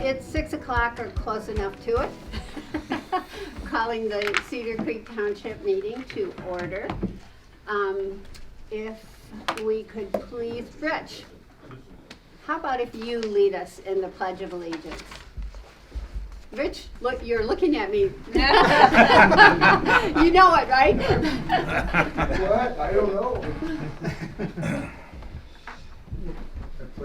It's 6 o'clock or close enough to it. Calling the Cedar Creek Township meeting to order. If we could please, Rich, how about if you lead us in the Pledge of Allegiance? Rich, look, you're looking at me. You know it, right? What? I don't know.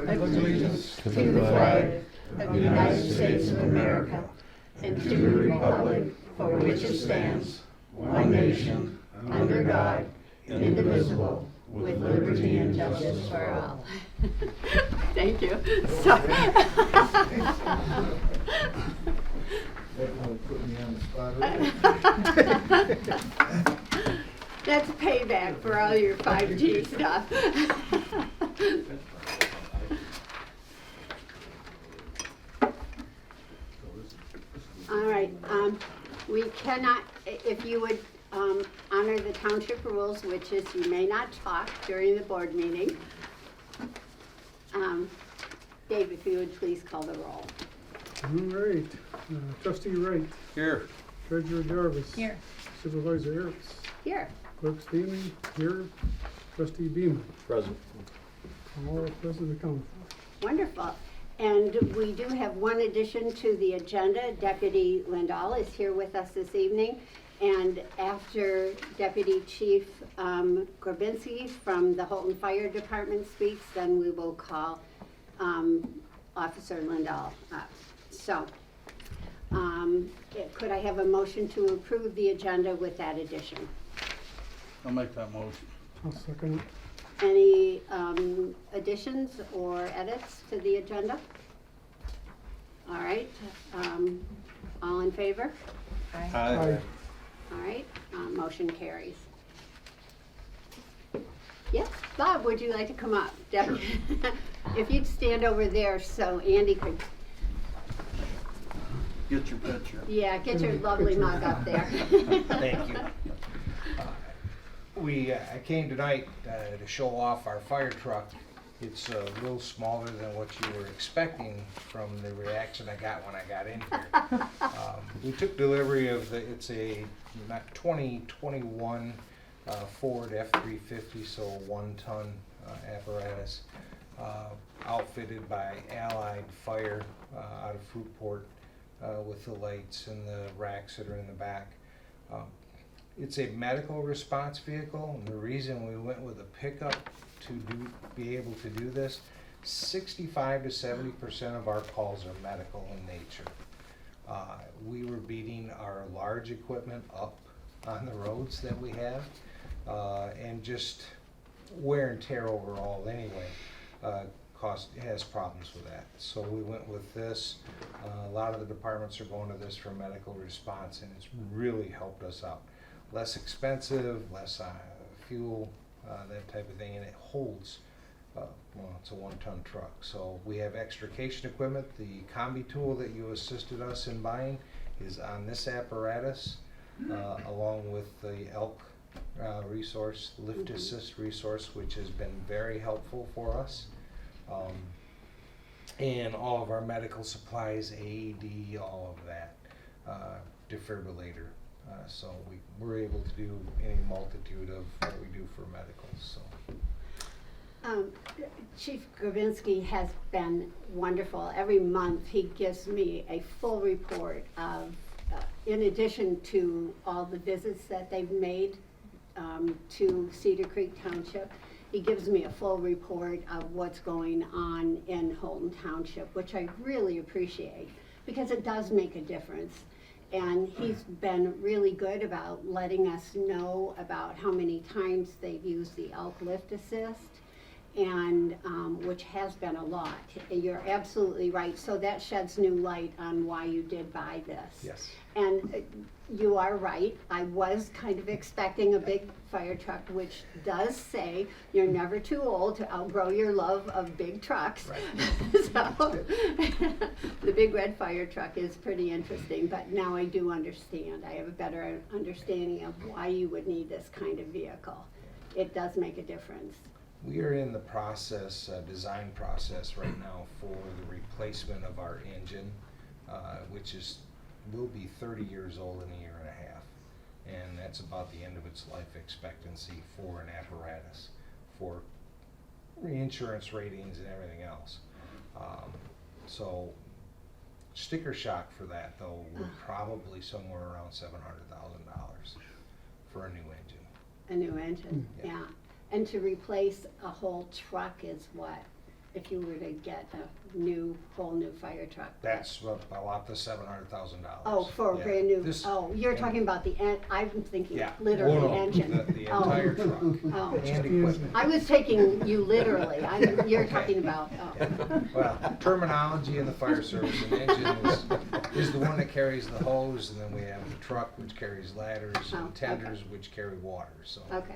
I pledge allegiance to the flag of the United States of America and to the republic for which it stands, one nation, under God, indivisible, with liberty and justice for all. Thank you. So, Definitely put me on the spot. that's payback for all your 5G stuff. All right, we cannot, if you would honor the township rules, which is you may not talk during the board meeting. Dave, if you would please call the roll. All right. Trustee Wright. Here. Treasurer Jarvis. Here. Supervisor Ertz. Here. Clerk Staley. Here. Trustee Beeman. Present. All present accounted for. Wonderful. And we do have one addition to the agenda. Deputy Lindahl is here with us this evening. And after Deputy Chief Grabinski from the Holton Fire Department speaks, then we will call Officer Lindahl up. So, could I have a motion to approve the agenda with that addition? I'll make that motion. I'll second it. Any additions or edits to the agenda? All right, all in favor? Aye. All right, motion carries. Yes, Bob, would you like to come up? If you'd stand over there so Andy could, Get your picture. yeah, get your lovely mug up there. Thank you. I came tonight to show off our fire truck. It's a little smaller than what you were expecting from the reaction I got when I got in here. We took delivery of it's a 2021 Ford F-350, so 1-ton apparatus, outfitted by Allied Fire out of Fruitport with the lights and the racks that are in the back. It's a medical response vehicle, and the reason we went with a pickup to be able to do this, 65 to 70% of our calls are medical in nature. We were beating our large equipment up on the roads that we have, and just wear and tear overall anyway has problems with that. So we went with this. A lot of the departments are going to this for medical response, and it's really helped us out. Less expensive, less fuel, that type of thing, and it holds, it's a 1-ton truck. So we have extrication equipment. The combi tool that you assisted us in buying is on this apparatus, along with the ELK resource, lift assist resource, which has been very helpful for us. And all of our medical supplies, AED, all of that, defibrillator. So we're able to do any multitude of what we do for medicals. So. Chief Grabinski has been wonderful. Every month he gives me a full report of, in addition to all the visits that they've made to Cedar Creek Township, he gives me a full report of what's going on in Holton Township, which I really appreciate because it does make a difference. And he's been really good about letting us know about how many times they've used the ELK lift assist, and which has been a lot. You're absolutely right. So that sheds new light on why you did buy this. Yes. And you are right. I was kind of expecting a big fire truck, which does say you're never too old to outgrow your love of big trucks. Right. So the big red fire truck is pretty interesting, but now I do understand. I have a better understanding of why you would need this kind of vehicle. It does make a difference. We are in the process, design process right now for the replacement of our engine. will be 30 years old in a year and a half. And that's about the end of its life expectancy for an apparatus, for reinsurance ratings and everything else. So sticker shock for that though would probably somewhere around $700,000 for a new engine. A new engine, Yeah. yeah. And to replace a whole truck is what? If you were to get a whole new fire truck? That's about the $700,000. Oh, for a Yeah. brand new, This- you're and- talking about I'm thinking Yeah. literally Oh, no, engine. the Oh. entire truck Oh. and equipment. I was taking you literally, you're talking about, Well, terminology in the fire service, an engine is the one that carries the hose, and then we have the truck which carries ladders Oh, and okay. tenders which carry water, so. Okay.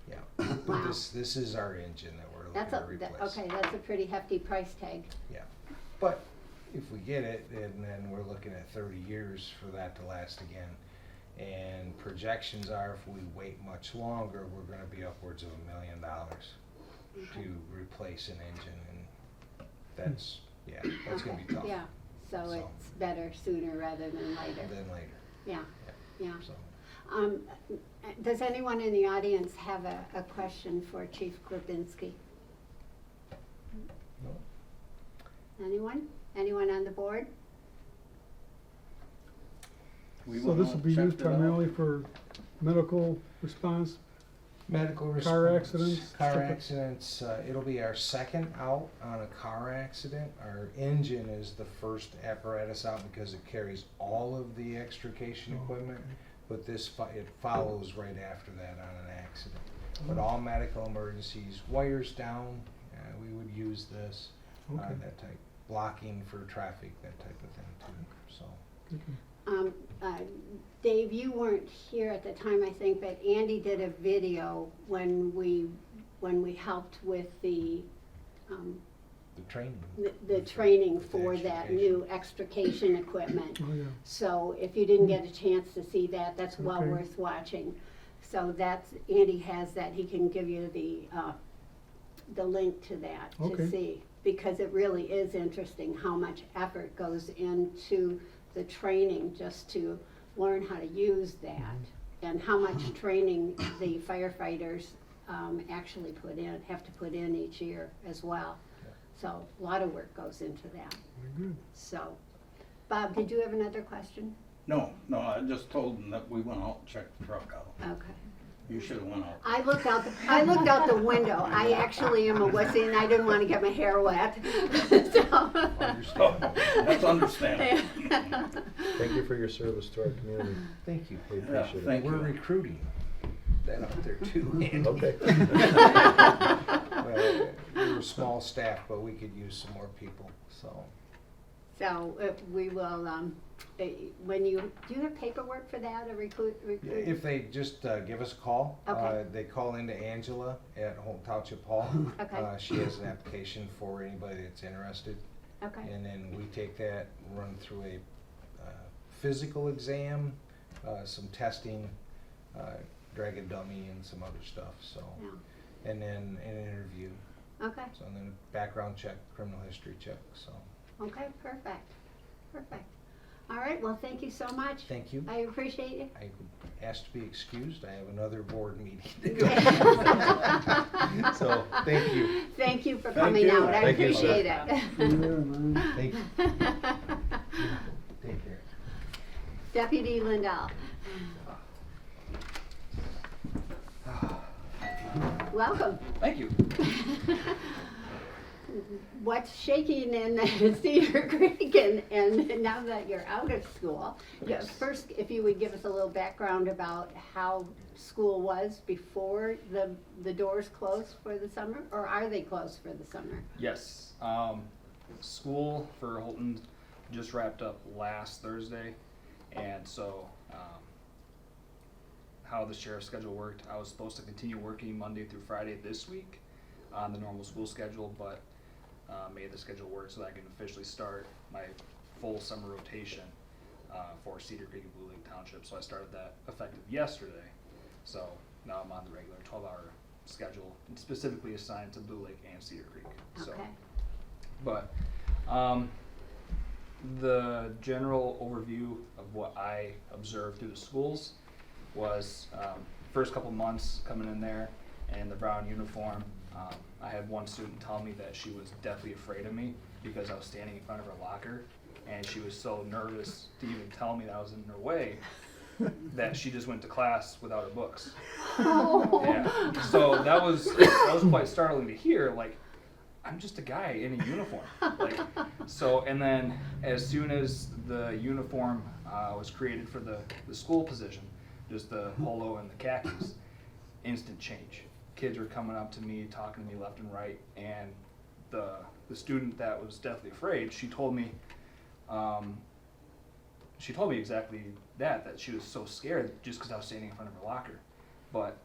Yeah, Wow. but this is our engine that we're looking That's to replace. okay, that's a pretty hefty price tag. Yeah, but if we get it, and then we're looking at 30 years for that to last again. And projections are if we wait much longer, we're gonna be upwards of $1 million to replace an engine, and that's gonna be tough. Yeah, so So. it's better sooner rather than later. Then later, Yeah, yeah. so. Does anyone in the audience have a question for Chief Krupinski? No. Anyone? Anyone on the board? We So went this out, will be checked used it out. primarily for medical response? Medical response. Car accidents, Car stuff like- accidents, it'll be our second out on a car accident. Our engine is the first apparatus out because it carries all of the extrication Oh, equipment. okay. But it follows right after that on an accident. But all medical emergencies, wires down, we would use this, Okay. that type, blocking for traffic, that type of thing too, so. Okay. Dave, you weren't here at the time, I think, but Andy did a video when we helped with the Training. the training for The that extrication. new extrication equipment. Oh, yeah. So if you didn't get a chance to see that, that's well Okay. worth watching. So Andy has that, he can give you the link to that to Okay. see. Because it really is interesting how much effort goes into the training just to learn how to use that. Mm-hmm. And how much training the firefighters actually have to put in each year as well. So a lot of work goes into that. Very good. So, Bob, did you have another question? No, I just told them that we went out and checked the truck out. Okay. You should've went out. I looked out the window. I actually am a wussy and I didn't want to get my hair wet. Oh, that's understandable. Thank you for your service to our community. Thank you. We Yeah, appreciate it. thank We're you. recruiting that out there too, Andy. Okay. Well, we're a small staff, but we could use some more people, so. So we will, when do you have paperwork for that, a recruit? If they just give us a call, Okay. they call into Angela at Home Township Hall. Okay. She has an application for anybody that's interested. Okay, And then we take that, run through a physical exam, some testing, drag a dummy and some other stuff, so. yeah, And then an interview, okay, so and then a background check, criminal history check, so. okay, perfect. All right, well, thank you so much. Thank you. I appreciate you. I asked to be excused. I have another board meeting to go. So, thank you. Thank you for Thank coming you. out, I Thank you, appreciate Yeah, it. man. Thank you. Take care. Deputy Lindahl. Welcome. Thank you. What's shaking in Cedar Creek and now that you're out of school? Yes. First, if you would give us a little background about how school was before the doors closed for the summer, or are they closed for the summer? Yes. School for Holton just wrapped up last Thursday, and so how the sheriff's schedule worked, I was supposed to continue working Monday through Friday this week on the normal school schedule, but made the schedule work so that I can officially start my full summer rotation for Cedar Creek and Blue Lake Township. So I started that effective yesterday. So now I'm on the regular 12-hour schedule, and specifically assigned to Blue Lake and Cedar Creek. So, Okay, but The general overview of what I observed through the schools was first couple months coming in there in the brown uniform. I had one student tell me that she was deathly afraid of me because I was standing in front of her locker, and she was so nervous to even tell me that I was in her way that she just went to class without her books. Yeah. So that was quite startling to hear. Like, I'm just a guy in a uniform. Like, so, and then as soon as the uniform was created for the school position, just the polo and the khakis, instant change. Kids were coming up to me, talking to me left and right, and the student that was deathly afraid, she told me exactly that she was so scared just because I was standing in front of her locker. But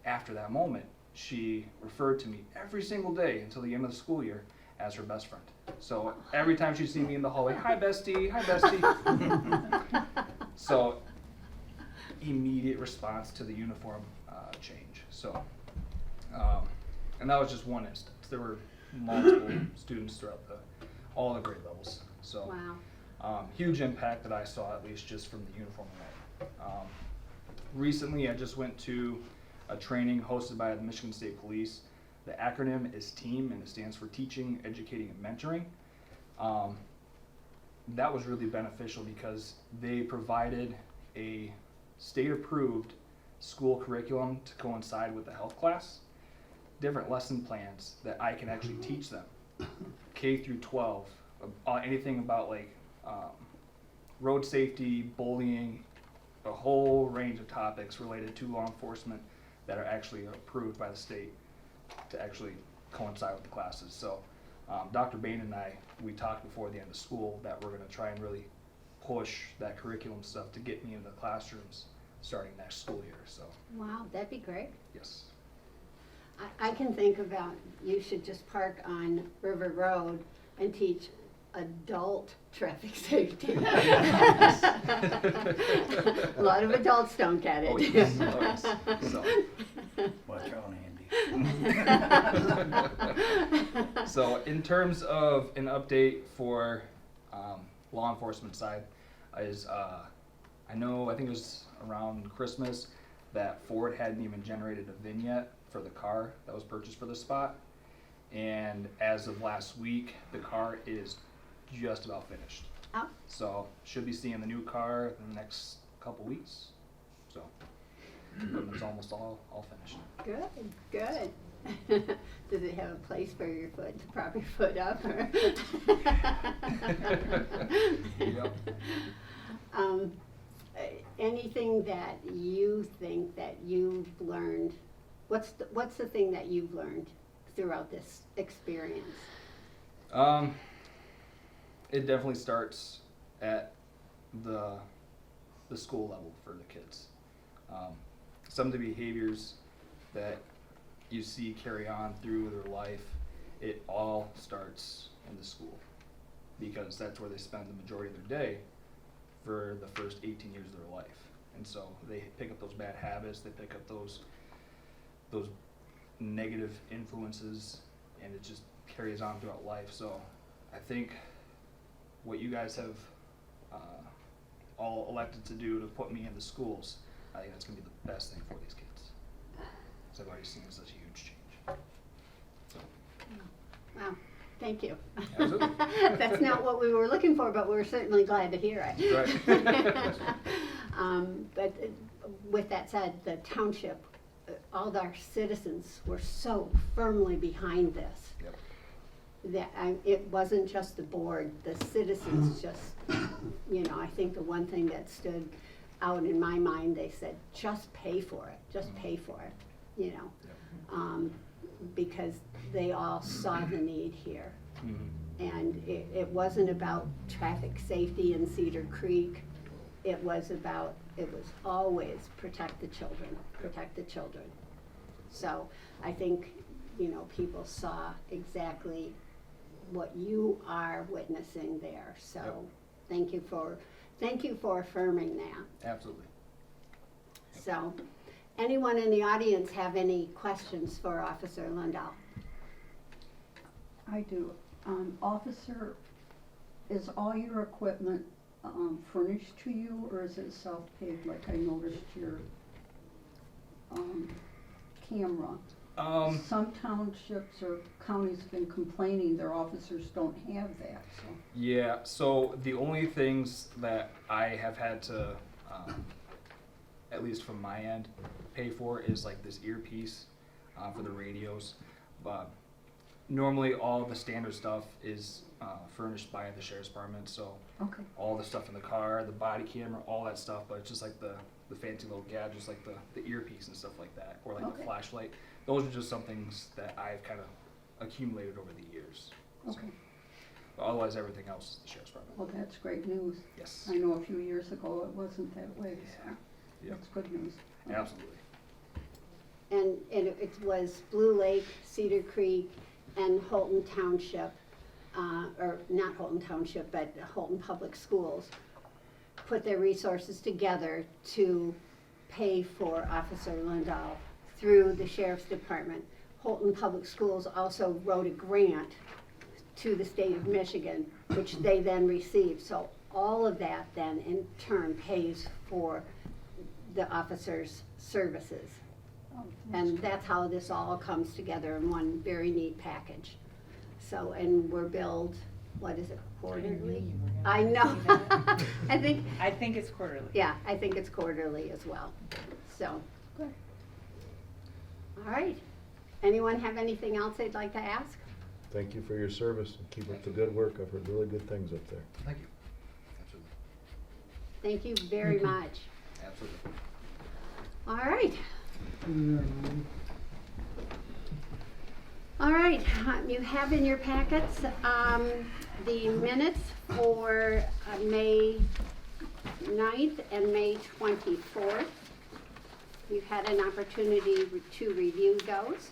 after that moment, she referred to me every single day until the end of the school year as her best friend. So every time she'd see me in the hallway, hi bestie, hi bestie. So immediate response to the uniform change. So, and that was just one instance. There were multiple students throughout all the grade levels. So, Wow. huge impact that I saw, at least just from the uniform alone. Recently, I just went to a training hosted by the Michigan State Police. The acronym is TEAM, and it stands for Teaching, Educating, and Mentoring. That was really beneficial because they provided a state-approved school curriculum to coincide with the health class, different lesson plans that I can actually teach them, K through 12, anything about like road safety, bullying, a whole range of topics related to law enforcement that are actually approved by the state to actually coincide with the classes. So Dr. Bain and I, we talked before the end of school that we're going to try and really push that curriculum stuff to get me into the classrooms starting next school year. So Wow, that'd be great. yes. I can think about, you should just park on River Road and teach adult traffic safety. A lot of adults don't get it. Oh, yes. Oh, yes. So. Watch out, Andy. So in terms of an update for law enforcement side is I think it was around Christmas that Ford hadn't even generated a VIN yet for the car that was purchased for the spot, and as of last week the car is just about finished. Oh. So should be seeing the new car in the next couple weeks. So equipment's almost all finished. Good, good. Does it have a place for your foot to prop your foot up? Or Yep. Anything that you think that you've learned? What's the thing that you've learned throughout this experience? It definitely starts at the school level for the kids. Some of the behaviors that you see carry on through their life, it all starts in the school because that's where they spend the majority of their day for the first 18 years of their life. And so they pick up those bad habits, they pick up those negative influences, and it just carries on throughout life. So I think what you guys have all elected to do to put me in the schools, I think that's going to be the best thing for these kids. Because I've already seen such a huge change. So. Wow, thank you. Absolutely. That's not what we were looking for, but we're certainly glad to hear it. Right. But with that said, the township, all of our citizens were so firmly behind this. Yep. That it wasn't just the board, the citizens just, I think the one thing that stood out in my mind, they said, just pay for it, just pay for it, because they all saw the need here. Mm-hmm. And it wasn't about traffic safety in Cedar Creek, it was always protect the children. So I think, people saw exactly what you are witnessing there. So Yep. thank you for affirming that. Absolutely. So anyone in the audience have any questions for Officer Lundahl? I do. Officer, is all your equipment furnished to you, or is it self-paid, like I noticed your camera? Some townships or counties have been complaining their officers don't have that, so. Yeah, so the only things that I have had to, at least from my end, pay for is like this earpiece for the radios. But normally all the standard stuff is furnished by the sheriff's department, so Okay. all the stuff in the car, the body camera, all that stuff, but it's just like the fancy little gadgets like the earpiece and stuff like that, or like Okay. the flashlight. Those are just some things that I've kind of accumulated over the years. Okay, But otherwise, everything else is the sheriff's department. well, that's great news. Yes. I know a few years ago it wasn't that way, so Yep. that's good news. Absolutely. And it was Blue Lake, Cedar Creek, and Holton Township, or not Holton Township, but Holton Public Schools, put their resources together to pay for Officer Lindahl through the Sheriff's Department. Holton Public Schools also wrote a grant to the state of Michigan, which they then received. So all of that then in turn pays for the officers' services. Oh, And that's how this all comes together in one very neat package. So, and we're billed, what is it, quarterly? I know. I think it's quarterly. yeah, I think it's quarterly as well, so. Good. All right. Anyone have anything else they'd like to ask? Thank you for your service and keep up the good work. I've heard really good things up there. Thank you. Absolutely. Thank you very much. Absolutely. All right. All right, you have in your packets the minutes for May 9th and May 24th. You've had an opportunity to review those.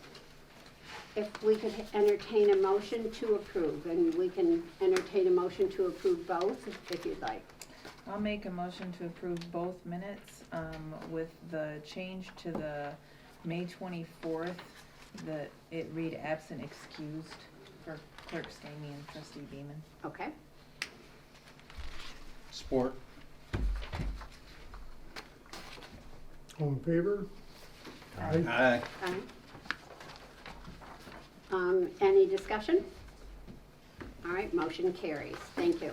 If we could entertain a motion to approve, and we can entertain a motion to approve both if you'd like. I'll make a motion to approve both minutes, with the change to the May 24th, that it read absent excused for Clerk Stamey and Trustee Beeman. Okay, Sport. All in favor? Aye. Aye. all right. Any discussion? All right, motion carries. Thank you.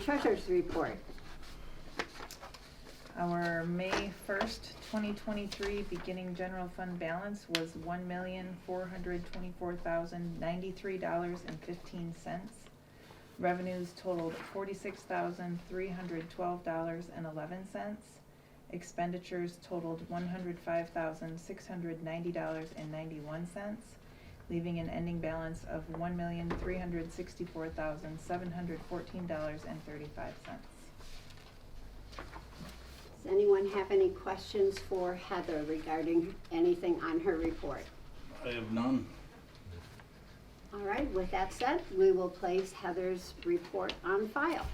Treasurer's report. Our May 1st, 2023 beginning general fund balance was $1,424,093.15. Revenues totaled $46,312.11. Expenditures totaled $105,690.91, leaving an ending balance of $1,364,714.35. Does anyone have any questions for Heather regarding anything on her report? I have none. All right, with that said, we will place Heather's report on file.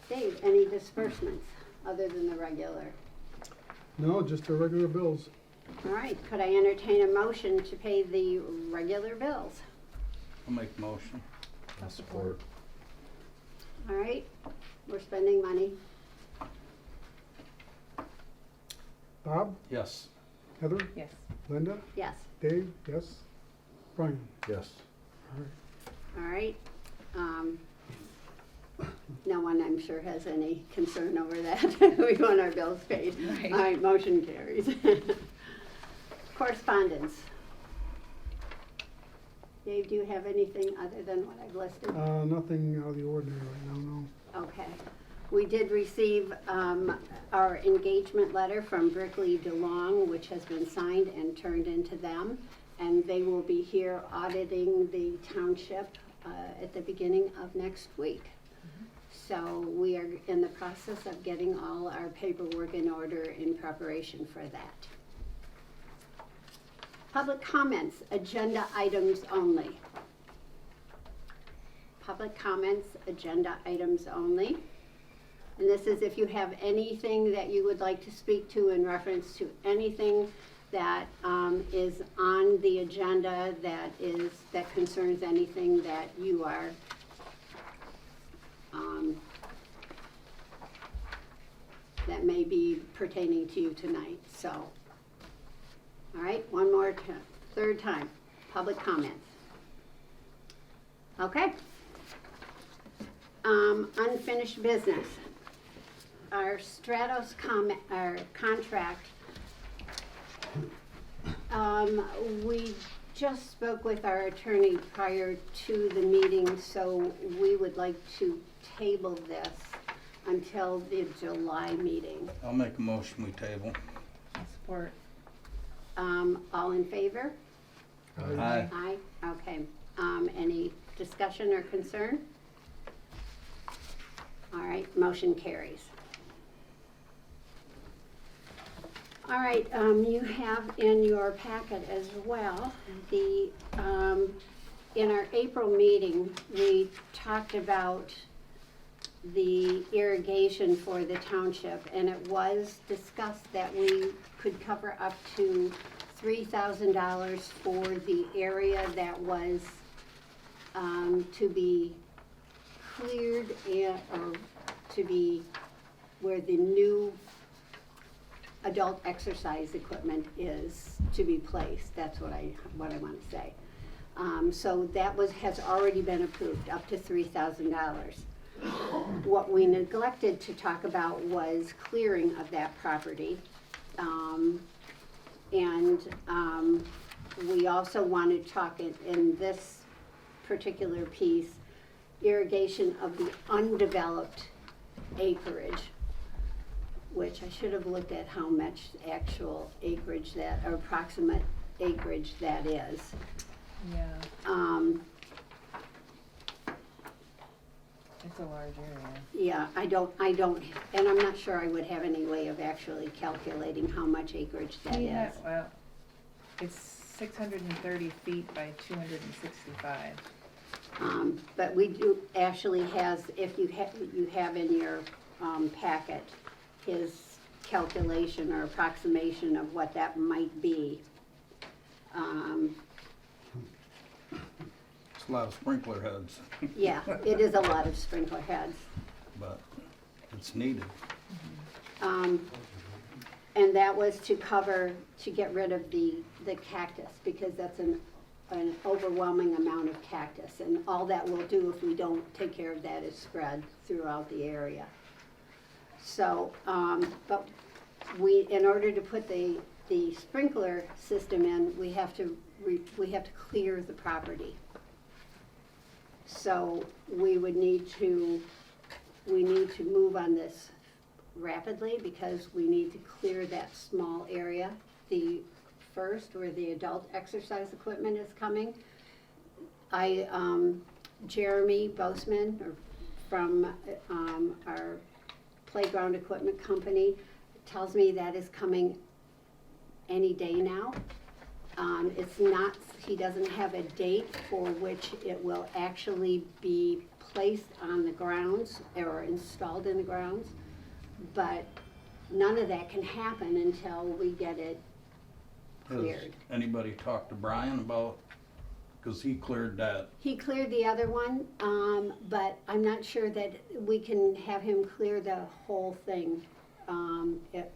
Dave, any disbursements other than the regular? No, just the regular bills. All right, could I entertain a motion to pay the regular bills? I'll make the motion. I'll support. All right, we're spending money. Bob, Yes. Heather, Yes. Linda, Yes, Dave, yes, Brian. Yes. all right. No one, I'm sure, has any concern over that. We want our bills paid. Right. All right, motion carries. Correspondence. Dave, do you have anything other than what I've listed? Nothing out of the ordinary right now, no. Okay. We did receive our engagement letter from Brickley DeLong, which has been signed and turned into them. And they will be here auditing the township at the beginning of next week. So we are in the process of getting all our paperwork in order in preparation for that. Public comments, agenda items only. Public comments, agenda items only. And this is if you have anything that you would like to speak to in reference to anything that is on the agenda that concerns anything that you are that may be pertaining to you tonight, so. All right, one more time, third time, public comments. Okay. Unfinished business. Our Stratos our contract, we just spoke with our attorney prior to the meeting, so we would like to table this until the July meeting. I'll make a motion, we table. Support. All in favor? Aye. Aye, okay. Any discussion or concern? All right, motion carries. All right, you have in your packet as well, the, in our April meeting, we talked about the irrigation for the township, and it was discussed that we could cover up to $3,000 for the area that was to be cleared or to be where the new adult exercise equipment is to be placed. That's what I want to say. So that has already been approved, up to $3,000. What we neglected to talk about was clearing of that property. We also want to talk in this particular piece, irrigation of the undeveloped acreage, which I should have looked at how much actual acreage that, or approximate acreage that is. Yeah. It's a large area. Yeah, I don't, and I'm not sure I would have any way of actually calculating how much acreage that is. Well, it's 630 feet by 265. But we do, actually has, if you have in your packet, his calculation or approximation of what that might be. It's a lot of sprinkler heads, Yeah, it is a lot of sprinkler heads. but it's needed. And that was to get rid of the cactus, because that's an overwhelming amount of cactus. And all that will do if we don't take care of that is spread throughout the area. So, but in order to put the sprinkler system in, we have to clear the property. So we need to move on this rapidly, because we need to clear that small area. The first, where the adult exercise equipment is coming, Jeremy Boseman from our playground equipment company tells me that is coming any day now. It's not, he doesn't have a date for which it will actually be placed on the grounds or installed in the grounds, but none of that can happen until we get it Has cleared. anybody talked to Brian about, because he cleared that? He cleared the other one, but I'm not sure that we can have him clear the whole thing,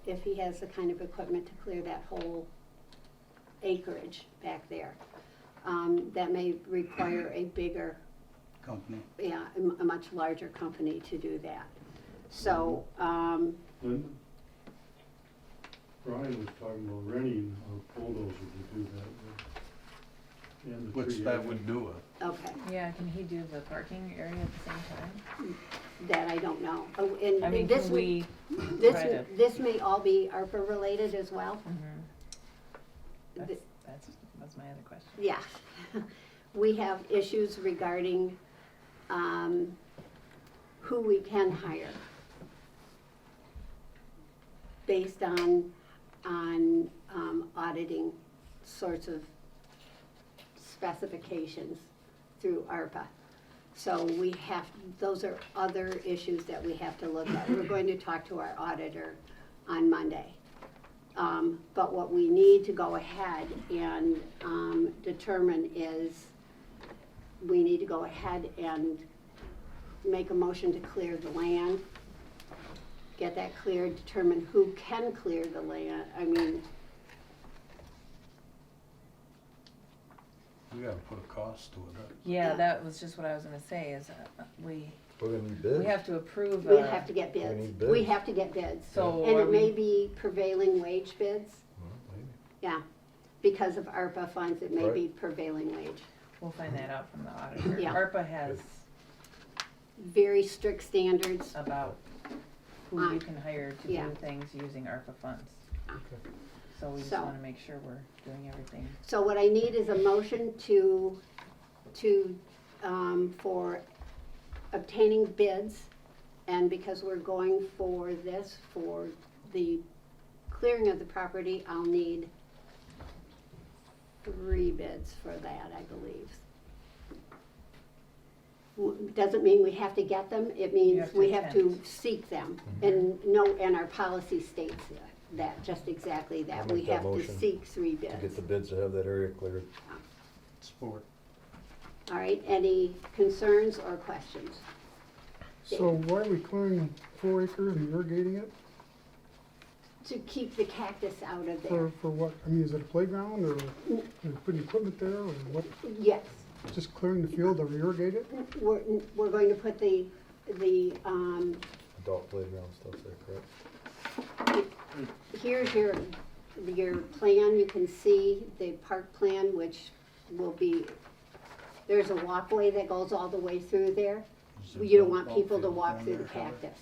if he has the kind of equipment to clear that whole acreage back there. That may require a bigger, Company. yeah, a much larger company to do that. So, Linda? Brian was talking about renting a bulldozer to do that. And the Which tree that area. would do it. okay, Yeah, can he do the parking area at the same time? that I don't know. Oh, and I mean, this, can we this, try to? this may all be ARPA related as well. Mhm. Th- That's my other question. Yeah, we have issues regarding who we can hire based on auditing sorts of specifications through ARPA. So we have, those are other issues that we have to look at. We're going to talk to our auditor on Monday. But what we need to go ahead and determine is, we need to go ahead and make a motion to clear the land, get that cleared, determine who can clear the land. I mean, We gotta put a cost to it. Yeah, that was just what I was gonna say, is we We're gonna need bids. have to approve, we have to get We bids. need bids. We have to get bids. so And are it may we, be prevailing wage bids, Well, maybe. yeah. Because of ARPA funds, it may Right. be prevailing wage. we'll find that out from the auditor. Yeah. ARPA has Very strict standards. about who you can hire to Yeah. do things using ARPA funds. Okay. So we just So- wanna make sure we're doing everything. So what I need is a motion for obtaining bids. And because we're going for this, for the clearing of the property, I'll need 3 bids for that, I believe. Doesn't mean we have to get them, it means have to we have to attempt. seek them. And our policy states that, just exactly that, I'll we make that have to motion seek 3 To get bids. the bids to have that area cleared. Sport. All right, any concerns or questions? So why are we clearing 4 acres and irrigating it? To keep the cactus out of there. For what? I mean, is it a playground or putting equipment there or what? Yes, Just clearing the field to irrigate it? we're going to put the, Adult playground stuff there, correct? here's your plan, you can see the park plan, which will be, there's a walkway that goes all the way through there. You don't want people to walk through the cactus.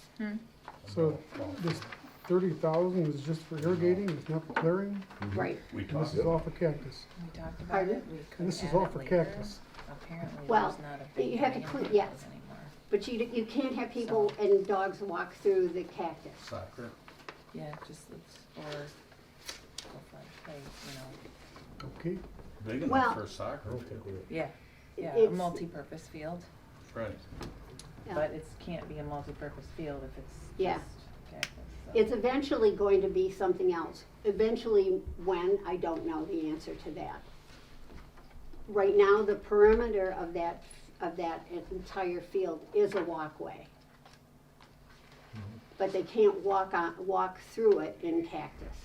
So this 30,000 is just for irrigating, it's not for clearing? Right, We And talked. this is all for cactus? We talked about Pardon? it, we could And this is add all it for later. cactus. Apparently Well, there's not a big you have to demand clean- for yes. those anymore. but you can't have people and dogs walk through the cactus. Soccer. Yeah, just let's, or, play, you know, Okay, Big Well- enough for I soccer. don't think we, yeah, a It's- multi-purpose field, Right. Yeah. but it can't be a multi-purpose field if it's Yeah. just cactus, so. It's eventually going to be something else. Eventually, when, I don't know the answer to that. Right now, the perimeter of that entire field is a walkway. But they can't walk through it in cactus.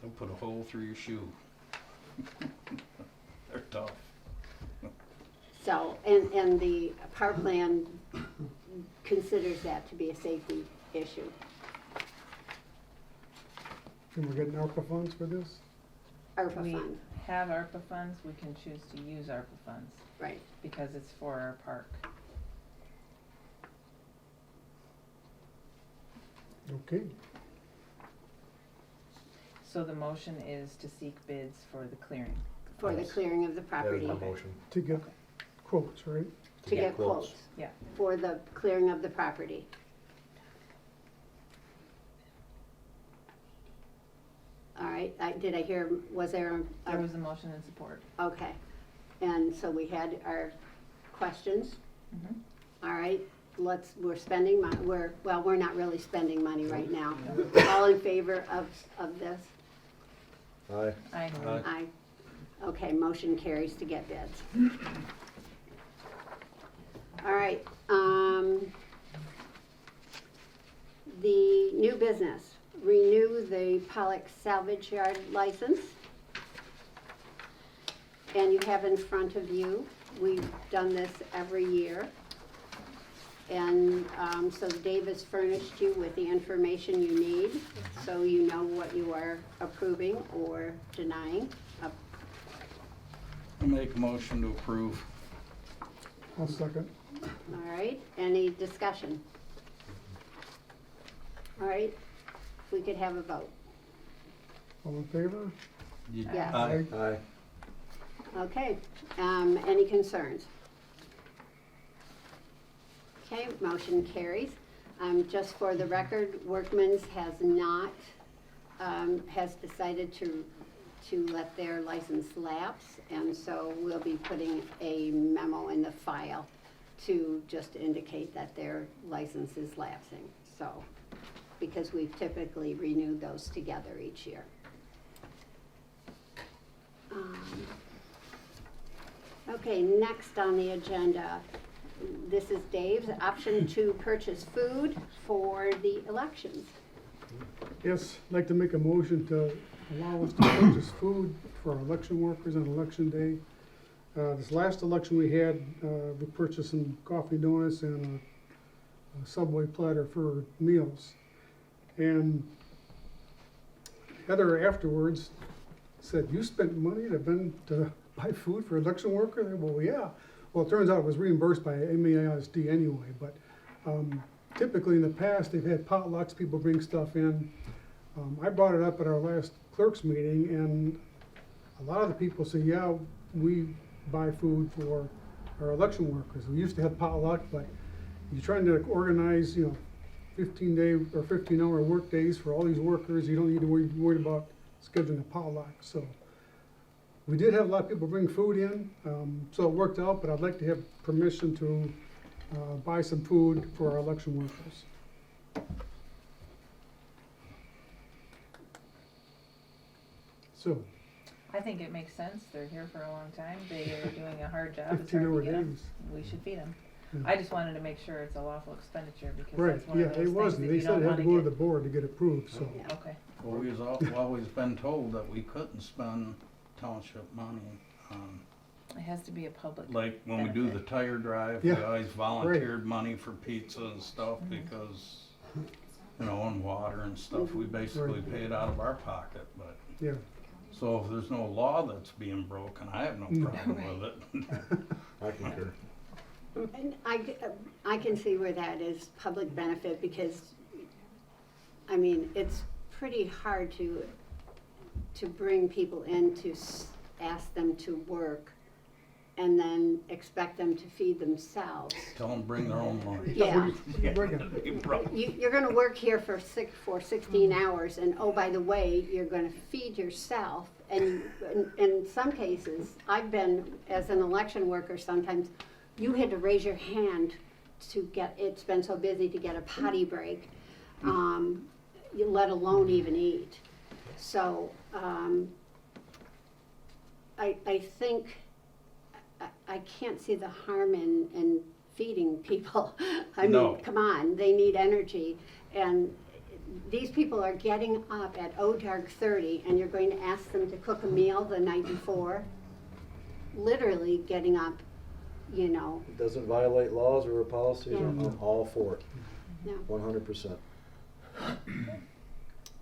They'll put a hole through your shoe. They're tough. So, and the park plan considers that to be a safety issue. and we're getting ARPA funds for this? ARPA We fund, have ARPA funds, we can choose to use ARPA funds, right. because it's for our park. Okay, So the motion is to seek bids for the clearing. For the Yes. clearing of the that property, is my Okay. motion. to get quotes, right? to get quotes Yeah. for the clearing of the property. All right, did I hear, was there a? There was a motion and support. Okay, and so we had our questions. Mhm. All right, we're spending we're not really spending money right now. All in favor of this? Aye. Aye. Aye. Okay, motion carries to get bids. All right, the new business, renew the Pollock Salvage Yard license. And you have in front of you, we've done this every year. And so Dave has furnished you with the information you need, so you know what you are approving or denying. I make a motion to approve. I'll second. All right, any discussion? All right, if we could have a vote. All in favor? Yes. Aye. Aye. Okay, any concerns? Okay, motion carries. Just for the record, Workman's has not, has decided to let their license lapse, and so we'll be putting a memo in the file to just indicate that their license is lapsing, so. because we've typically renewed those together each year. Okay, next on the agenda, this is Dave's option to purchase food for the elections. Yes, I'd like to make a motion to allow us to purchase food for our election workers on election day. This last election we had, we purchased some coffee donuts and a Subway platter for meals. And Heather afterwards said, "You spent money to buy food for election workers?" I said, "Well, yeah." Well, it turns out it was reimbursed by MASD anyway, but typically in the past, they've had potlucks, people bring stuff in. I brought it up at our last clerks meeting, and a lot of the people say, "Yeah, we buy food for our election workers. We used to have potluck, but you're trying to organize, 15-day or 15-hour work days for all these workers. You don't need to worry about scheduling a potluck." So we did have a lot of people bring food in, so it worked out, but I'd like to have permission to buy some food for our election workers. So, I think it makes sense. They're here for a long time. They are doing a hard job. It's 15 hard to hour get 'em. days. We should feed them. Yeah. I just wanted to make sure it's a lawful expenditure because Right, that's one yeah, of those it things wasn't. that They you said don't it had want to to go to get. the board to get approved, so. Okay. Well, we've always been told that we couldn't spend township money on, It has to be a public. like, when we do the benefit. tire drive, we Yeah, always volunteered money for pizza and stuff because, and water and stuff, we basically Right. paid out of our pocket, but. Yeah, So if there's no law that's being broken, I have no problem with it. I concur. And I can see where that is public benefit because, I mean, it's pretty hard to bring people in to ask them to work and then expect them to feed themselves. Tell them bring their own lunch. Yeah. bring it. You're gonna work here for 16 hours, and oh, by the way, you're gonna feed yourself. And in some cases, I've been, as an election worker, sometimes you had to raise your hand to get, it's been so busy to get a potty break, let alone even eat. So, I think, I can't see the harm in feeding people. I No. mean, come on, they need energy. And these people are getting up at dark 30 and you're going to ask them to cook a meal the night before? Literally getting up, It doesn't violate laws or policies, Yeah. I'm all for it, yeah, 100%.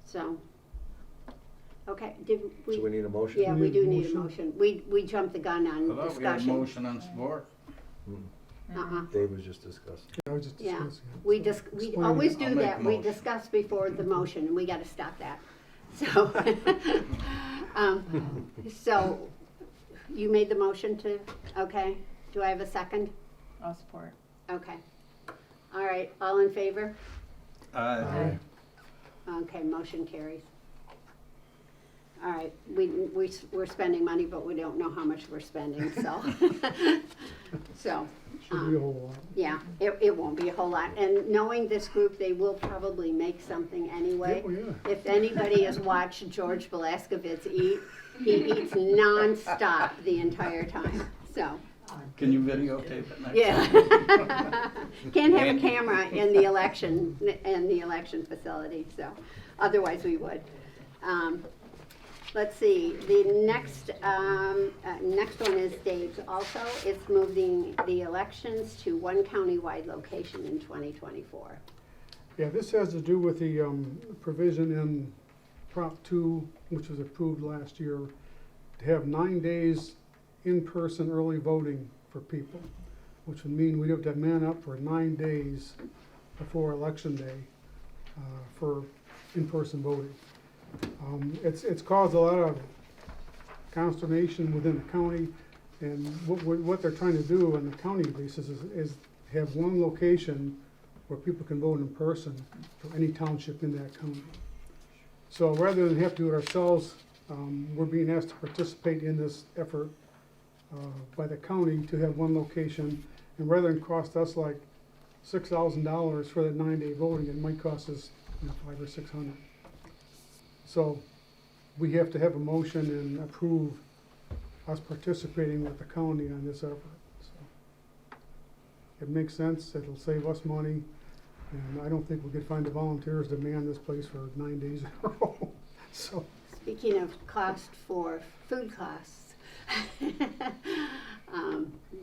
so. Okay, did So we we, need a motion? yeah, we Need a do need a motion? motion. We jumped the gun I on thought we had a discussion. motion and support. Uh-uh. Dave was just discussing. I was just Yeah, discussing it. we Explain always it. do I'll make that, a we motion. discuss before the motion, and we gotta stop that. So, so, you made the motion to, okay, do I have a second? I'll support. Okay. All right, all in favor? Aye. Okay, motion carries. All right, we're spending money, but we don't know how much we're spending, so. So, Should be a whole lot. yeah, it won't be a whole lot. And knowing this group, they will probably make something anyway. Yeah, oh, yeah. If anybody has watched George Velasquez eat, he eats nonstop the entire time, so, Can you videotape it next time? yeah. Can't have a camera in the election facility, so, otherwise we would. Let's see, the next one is Dave's also. It's moving the elections to one county-wide location in 2024. Yeah, this has to do with the provision in Prop 2, which was approved last year, to have 9 days in-person early voting for people, which would mean we'd have to man up for 9 days before Election Day for in-person voting. It's caused a lot of consternation within the county, and what they're trying to do on the county basis is have one location where people can vote in person for any township in that county. So rather than have to do it ourselves, we're being asked to participate in this effort by the county to have one location, and rather than cost us like $6,000 for that 9-day voting, it might cost us 500 or 600. So we have to have a motion and approve us participating with the county on this effort. So it makes sense, it'll save us money, and I don't think we could find the volunteers to man this place for 9 days in a row. So, Speaking of cost for food costs,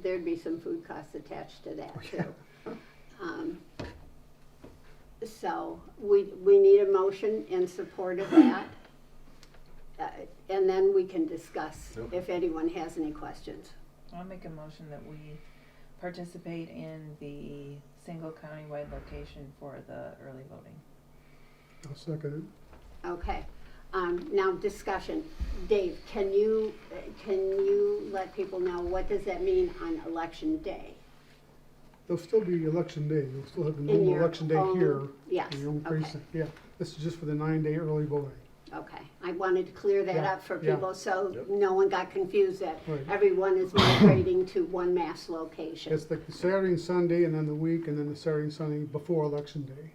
there'd be some food costs attached to that too. So we need a motion in support of that. And then we can discuss if anyone has any questions. I'll make a motion that we participate in the single countywide location for the early voting. I'll second Okay, now discussion. Dave, can you let people know what does that mean on election day? it. There'll still be election day, you'll still have the In normal your election day own- here. Yes, In your own okay. precinct, yeah. This is just for the 9-day early voting. Okay, I wanted to clear that Yeah, up for yeah. people so Yep. no one got confused that Right. everyone is migrating to one mass location. It's the Saturday and Sunday, and then the week, and then the Saturday and Sunday before election day.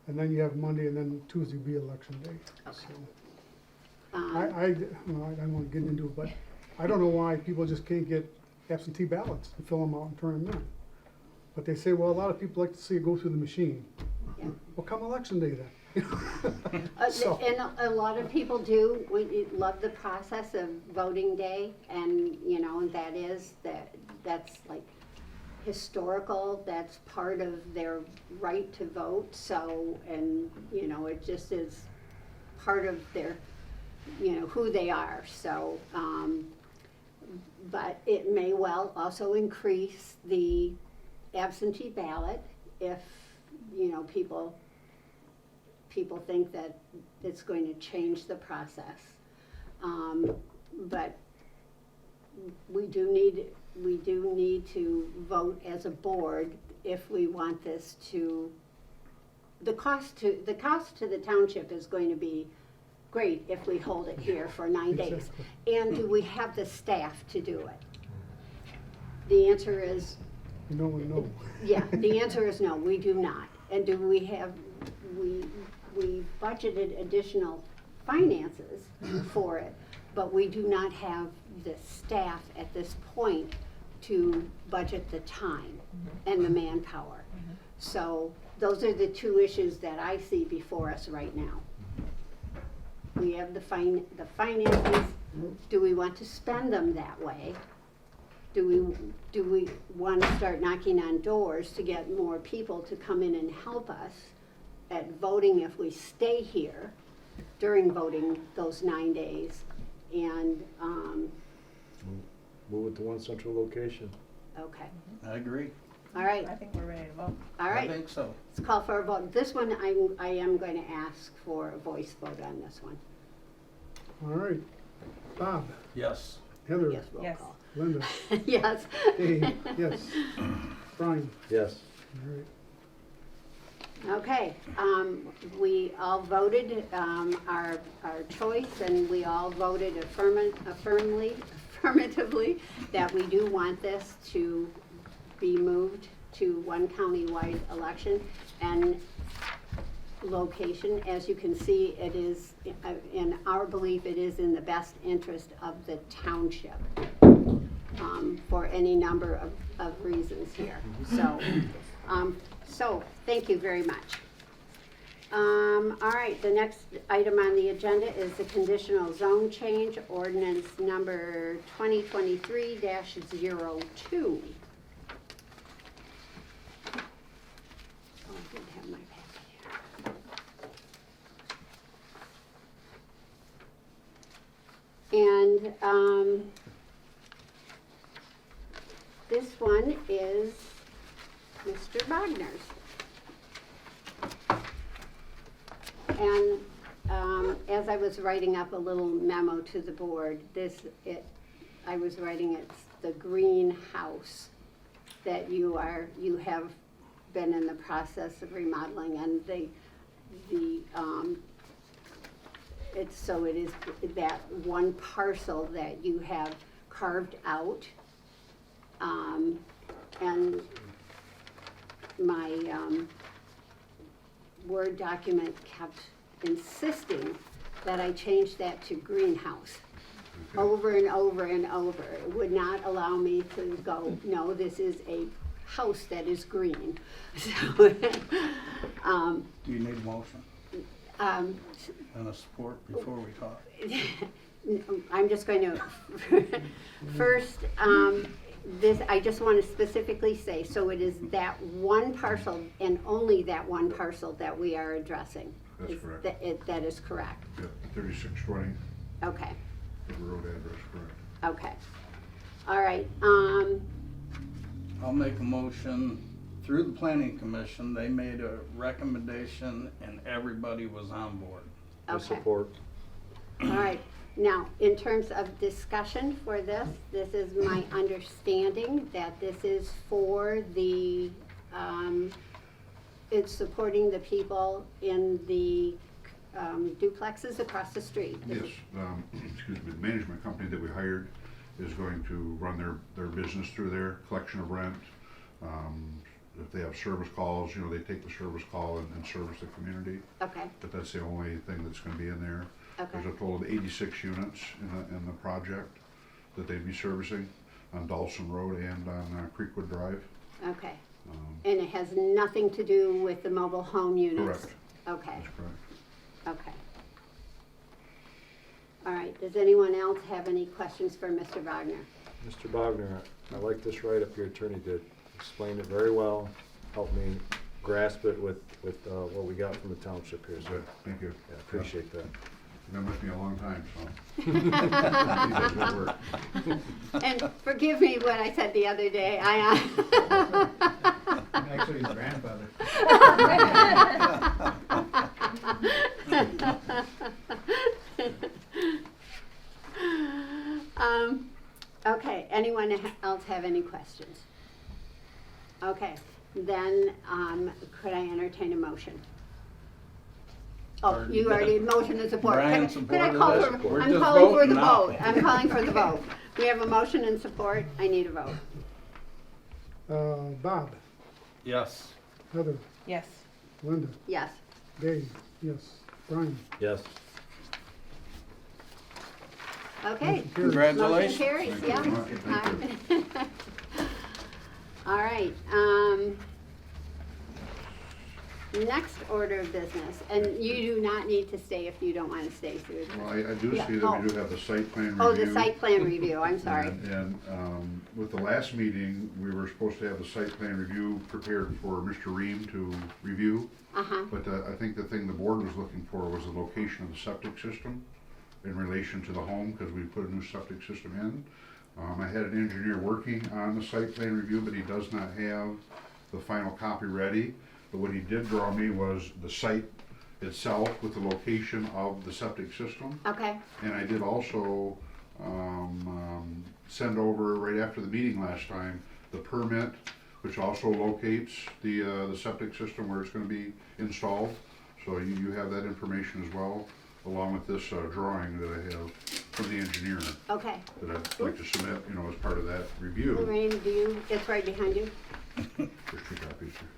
And then you have Monday, and then Tuesday be election day. Okay. So, Um, well, I don't want to get into it, but I don't know why people just can't get absentee ballots and fill them out and turn them in. But they say, well, a lot of people like to see it go through the machine. Yeah. Well, come election day then. So- And a lot of people do, we love the process of voting day, and, you know, that's like historical, that's part of their right to vote, so, and, you know, it just is part of their, you know, who they are, so, but it may well also increase the absentee ballot if, you know, people think that it's going to change the process. But we do need to vote as a board if we want this to, the cost to the township is going to be great if we hold it here for 9 days. Exactly. And do we have the staff to do it? The answer is, No, no. yeah, the answer is no, we do not. And do we have, we budgeted additional finances for it, but we do not have the staff at this point to budget the time and the manpower. So those are the two issues that I see before us right now. We have the finances, do we want to spend them that way? Do we want to start knocking on doors to get more people to come in and help us at voting if we stay here during voting those 9 days? And, Move it to one central location. okay, I agree. all right, I think we're ready to vote. all I right. think so. Let's call for a vote. This one, I am going to ask for a voice vote on this one. All right. Bob, Yes. Heather, Yes, roll Yes. call. Linda, Yes. Dave, yes. Brian, Yes. all right. Okay, we all voted our choice, and we all voted affirmatively that we do want this to be moved to one county-wide election. And location, as you can see, it is, in our belief, it is in the best interest of the township for any number of reasons here. So thank you very much. All right, the next item on the agenda is the conditional zone change, ordinance number 2023-02. Oh, I didn't have my packet here. And this one is Mr. Wagner's. And as I was writing up a little memo to the board, I was writing it's the greenhouse that you have been in the process of remodeling, and it is that one parcel that you have carved out, and Word document kept insisting that I change that to greenhouse over and over and over. It would not allow me to go, no, this is a house that is green. So, Do you need a motion um, and a support before we talk? I'm just going to, first, this, I just want to specifically say, so it is that one parcel and only that one parcel that we are addressing. That's correct. That is correct. Yep, 3620, Okay, the road address, correct. okay. All right, I'll make a motion. Through the planning commission, they made a recommendation and everybody was on board. okay. All right, now, in terms of discussion for this, this is my understanding that this is for the, it's supporting the people in the duplexes across the street. Yes, excuse me, the management company that we hired is going to run their business through there, collection of rent. If they have service calls, you know, they take the service call and service the community. Okay, But that's the only thing that's gonna be in there. okay, There's a total of 86 units in the project that they'd be servicing on Dawson Road and on Creekwood Drive. okay. Um, And it has nothing to do with the mobile home units? Correct. Okay, That's correct. okay. All right, does anyone else have any questions for Mr. Wagner? Mr. Bogner, I like this write-up your attorney did. Explained it very well, helped me grasp it with what we got from the township here, so Good, thank you. yeah, appreciate that. You've been with me a long time, so. Good work. And forgive me what I said the other day, Actually, his grandfather. Okay, anyone else have any questions? Okay, then, could I entertain a motion? Oh, you already motion and support. Brian Could I supported call it. for, We're I'm just calling for voting the now. vote. I'm calling for the vote. We have a motion and support. I need a vote. Bob, Yes. Heather, Yes. Linda, Yes. Dave, yes, Brian. Yes. Okay. Motion carries. Motion Congratulations. carries, Thank you yeah. very much. Thank you. All right, next order of business, and you do not need to stay if you don't want to stay, Susan. Well, I do Yeah, see that we do have the site plan review. Oh, the site plan review, I'm sorry. And with the last meeting, we were supposed to have the site plan review prepared for Mr. Ream to review. Uh-huh, But I think the thing the board was looking for was the location of the septic system in relation to the home, because we put a new septic system in. I had an engineer working on the site plan review, but he does not have the final copy ready. But what he did draw me was the site itself with the location of the septic system. okay, And I did also send over, right after the meeting last time, the permit, which also locates the septic system where it's gonna be installed. So you have that information as well, along with this drawing that I have from the engineer okay. that I'd like to submit, you know, as part of that review. Lorraine, it's right behind you. There's two copies here.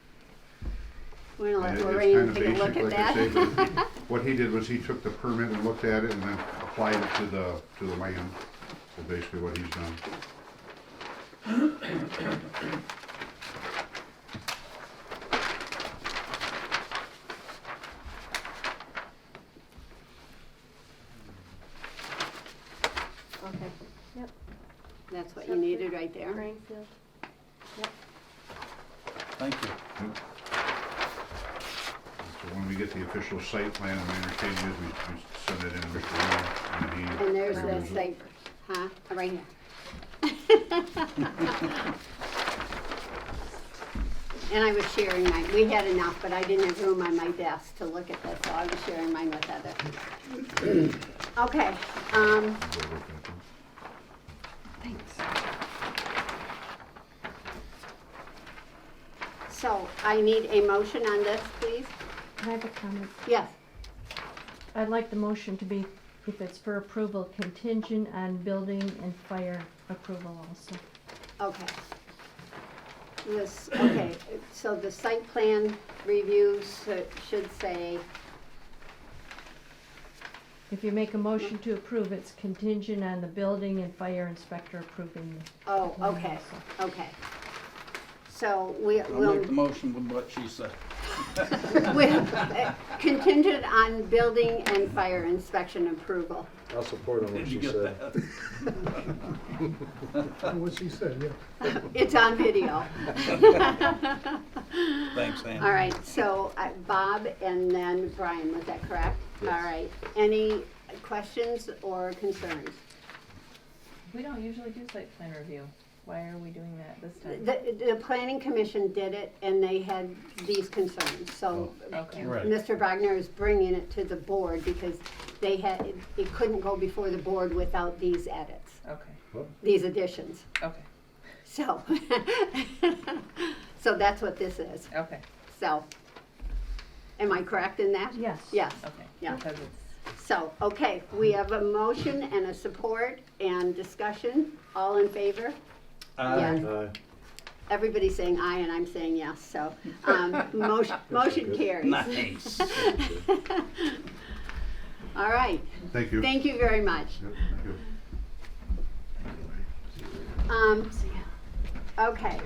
We're gonna let And it's Lorraine kinda take a look basic, at like I say, that. but what he did was he took the permit and looked at it and then applied it to the land. So basically what he's done. Okay, Yep. that's what you needed right there. Greenfield. Thank you. So when we get the official site plan, my understanding is we send it in to Mr. Reed and he. And there's reviews the it. site, huh, right here. And I was sharing mine, we had enough, but I didn't have room on my desk to look at this, so I was sharing mine with Heather. Okay, so I need a motion on this, please. I have a comment. Yes, I'd like the motion to be, if it's for approval, contingent on building and fire approval also. okay. this, okay, so the site plan reviews should say, If you make a motion to approve, it's contingent on the building and fire inspector approving. oh, the plan okay, also. okay. So I'll make the we'll, motion with what she said. contingent on building and fire inspection approval. I'll support on what Did she you get said. that? What she said, yeah. It's on video. Thanks, Ann. All right, so Bob and then Brian, was that correct? Yes. All right, any questions or concerns? We don't usually do site plan review. Why are we doing that this time? The planning commission did it and they had these concerns, so Okay. Right. Mr. Wagner is bringing it to the board because they had, it couldn't go before the board without these edits, Okay, these additions. okay, So, so that's what this is. okay, So, am I correct in that? Yes. Yes. okay. Yeah. Because it's, So, okay, we have a motion and a support and discussion. All in favor? Yes. Everybody's saying aye and I'm saying yes, so, motion carries. Nice. All right, Thank you. thank you very much. Yep, thank you. Okay.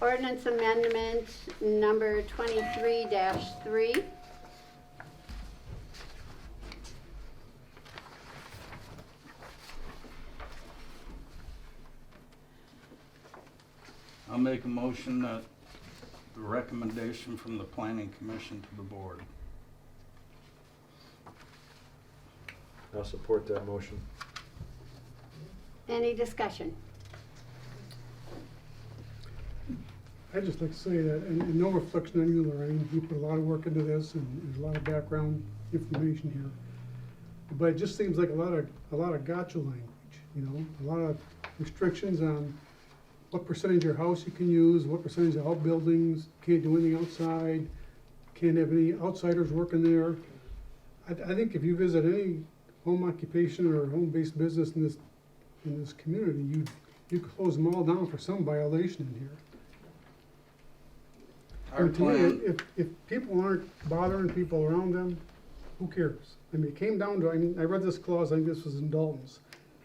Ordinance amendment number 23-3. I'll make a motion that the recommendation from the planning commission to the board. I'll support that motion. Any discussion? I'd just like to say that, and no reflection on you, Lorraine, you put a lot of work into this and there's a lot of background information here. But it just seems like a lot of gotcha language, you know, a lot of restrictions on what percentage of your house you can use, what percentage of outbuildings, can't do anything outside, can't have any outsiders working there. I think if you visit any home occupation or home-based business in this community, you could close them all down for some violation in here. Our And to me, plan, if people aren't bothering people around them, who cares? I mean, it came down to, I read this clause, I think this was in Dalton's.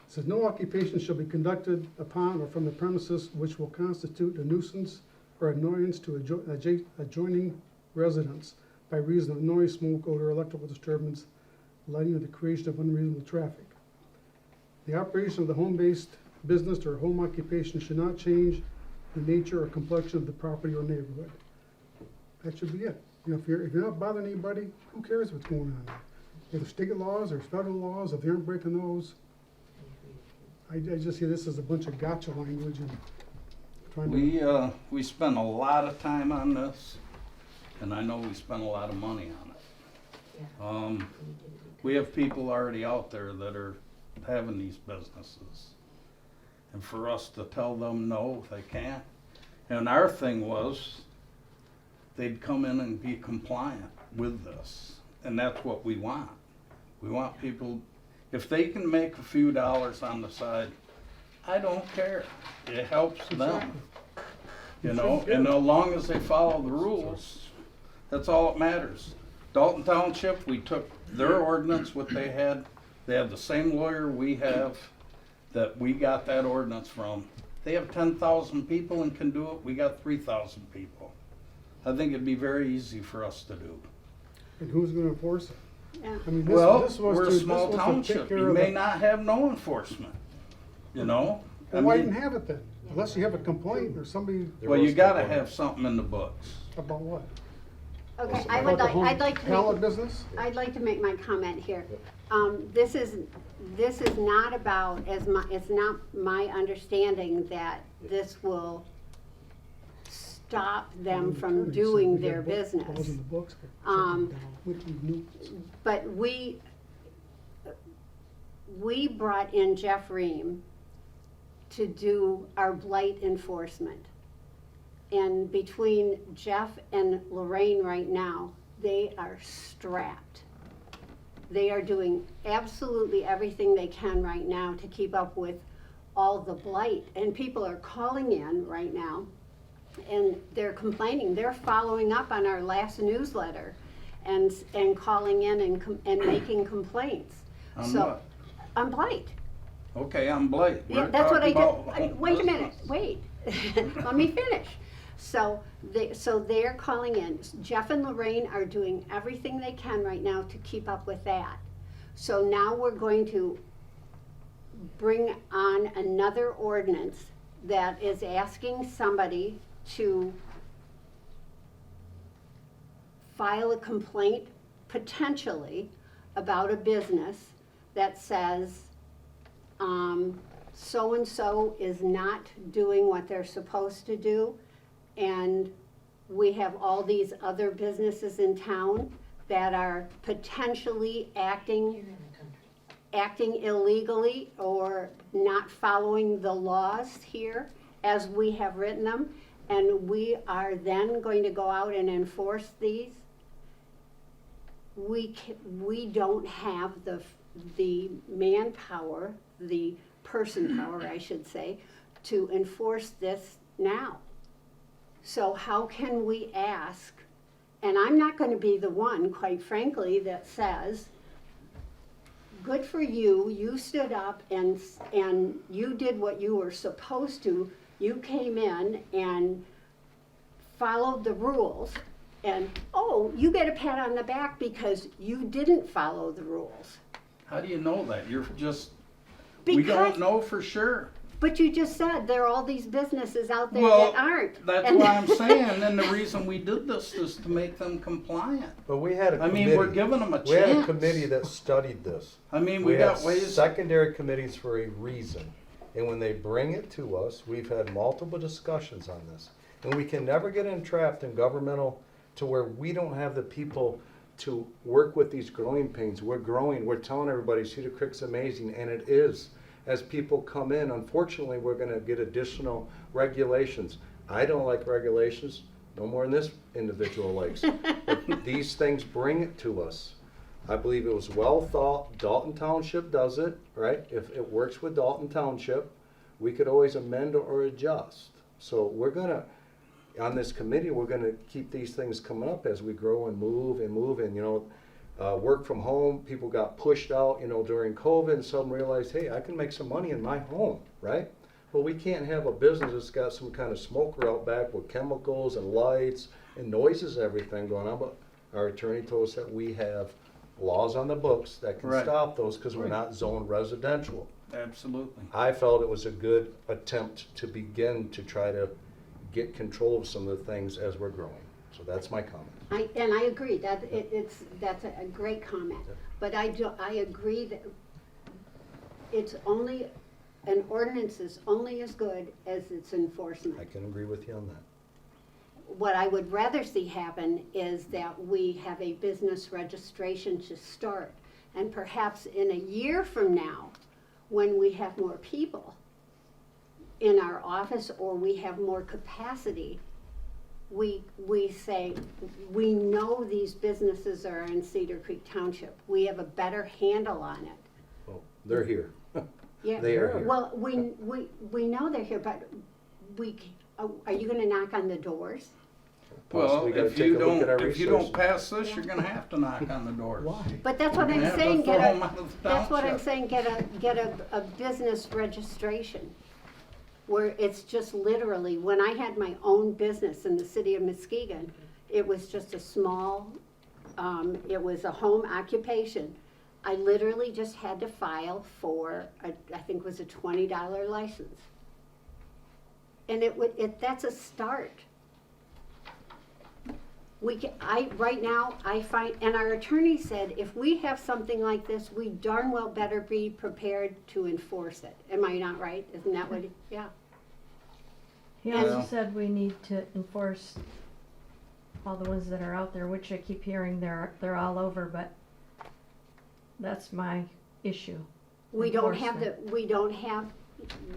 It says, no occupation shall be conducted upon or from the premises which will constitute a nuisance or annoyance to adjoining residents by reason of noise, smoke, odor, electrical disturbance, lighting, or the creation of unreasonable traffic. The operation of the home-based business or home occupation should not change the nature or complexion of the property or neighborhood. That should be it. You know, if you're not bothering anybody, who cares what's going on there? If there's state laws, there's federal laws, if they aren't breaking those, I just see this as a bunch of gotcha language and trying to. we spent a lot of time on this, and I know we spent a lot of money on it. We have people already out there that are having these businesses. And for us to tell them no, they can't. And our thing was, they'd come in and be compliant with this. And that's what we want. We want people, if they can make a few dollars on the side, I don't care. It helps them. You know, and as long as they follow the rules, that's all that matters. Dalton Township, we took their ordinance, what they had the same lawyer we have that we got that ordinance from. They have 10,000 people and can do it, we got 3,000 people. I think it'd be very easy for us to do. And who's gonna enforce it? Yeah. I mean, Well, this was we're to, a this small was to take township, care you of may the. not have no enforcement, you know? I Well, why mean, even have it then? Unless you have a complaint or somebody well, you gotta have something in the books. about what? Okay, About the home I'd like to pallet make, business? I'd like to make my comment here. This is not about, it's not my understanding that this will stop them from Attorney said doing we their had clause business. in the books for Um, shutting down, which we knew. But we brought in Jeff Ream to do our blight enforcement. And between Jeff and Lorraine right now, they are strapped. They are doing absolutely everything they can right now to keep up with all the blight. And people are calling in right now and they're complaining. They're following up on our last newsletter and calling in and making complaints. On So, what? on blight. Okay, I'm Blake. Yeah, We're that's what I talking did. about Wait a minute, business. wait. Let me finish. So they're calling in. Jeff and Lorraine are doing everything they can right now to keep up with that. So now we're going to bring on another ordinance that is asking somebody to file a complaint, potentially, about a business that says, so-and-so is not doing what they're supposed to do, and we have all these other businesses in town that are potentially acting illegally or not following the laws here as we have written them, and we are then going to go out and enforce these. We don't have the manpower, the person power, I should say, to enforce this now. So how can we ask, and I'm not going to be the one, quite frankly, that says, good for you, you stood up and you did what you were supposed to. You came in and followed the rules, and oh, you get a pat on the back because you didn't follow the rules. How do you know that? We don't know for sure. But you just said there are all these businesses out there Well, that aren't. that's And- what I'm saying, and the reason we did this is to make them compliant. But we had a I committee. mean, we're giving them a We had a chance. committee that studied this. I mean, we got have ways. secondary committees for a reason. And when they bring it to us, we've had multiple discussions on this. And we can never get entrapped in governmental to where we don't have the people to work with these growing pains. We're growing, we're telling everybody Cedar Creek's amazing, and it is. As people come in, unfortunately, we're gonna get additional regulations. I don't like regulations, no more than this individual likes. But these things bring it to us. I believe it was well thought. Dalton Township does it, right? If it works with Dalton Township, we could always amend or adjust. So we're gonna, on this committee, we're gonna keep these things coming up as we grow and move and, you know, work from home. People got pushed out, you know, during COVID, and some realized, hey, I can make some money in my home, right? Well, we can't have a business that's got some kind of smoker out back with chemicals and lights and noises, everything going on. But our attorney told us that we have laws on the books that can Right. stop those because we're Right. not zoned residential. Absolutely. I felt it was a good attempt to begin to try to get control of some of the things as we're growing. So that's my comment. And I agree that that's a great comment. But I agree that an ordinance is only as good as its enforcement. I can agree with you on that. What I would rather see happen is that we have a business registration to start. And perhaps in a year from now, when we have more people in our office or we have more capacity, we say, we know these businesses are in Cedar Creek Township. We have a better handle on it. Well, they're here. Yeah. They are here. Well, we know they're here, but are you gonna knock on the doors? Well, Possibly gotta if take you a look at our if you don't resources. pass this, you're gonna have to knock on the doors. Why? But that's what You're I'm gonna have to saying, throw 'em out of the that's what I'm township. saying, get a business registration. Where it's just literally, when I had my own business in the city of Muskegon, it was just a small, it was a home occupation. I literally just had to file for, I think it was a $20 license. And that's a start. Right now, I find, and our attorney said, if we have something like this, we darn well better be prepared to enforce it. Am I not right? Isn't that what, yeah. He also Well- said we need to enforce all the ones that are out there, which I keep hearing they're all over, but that's my issue. We don't have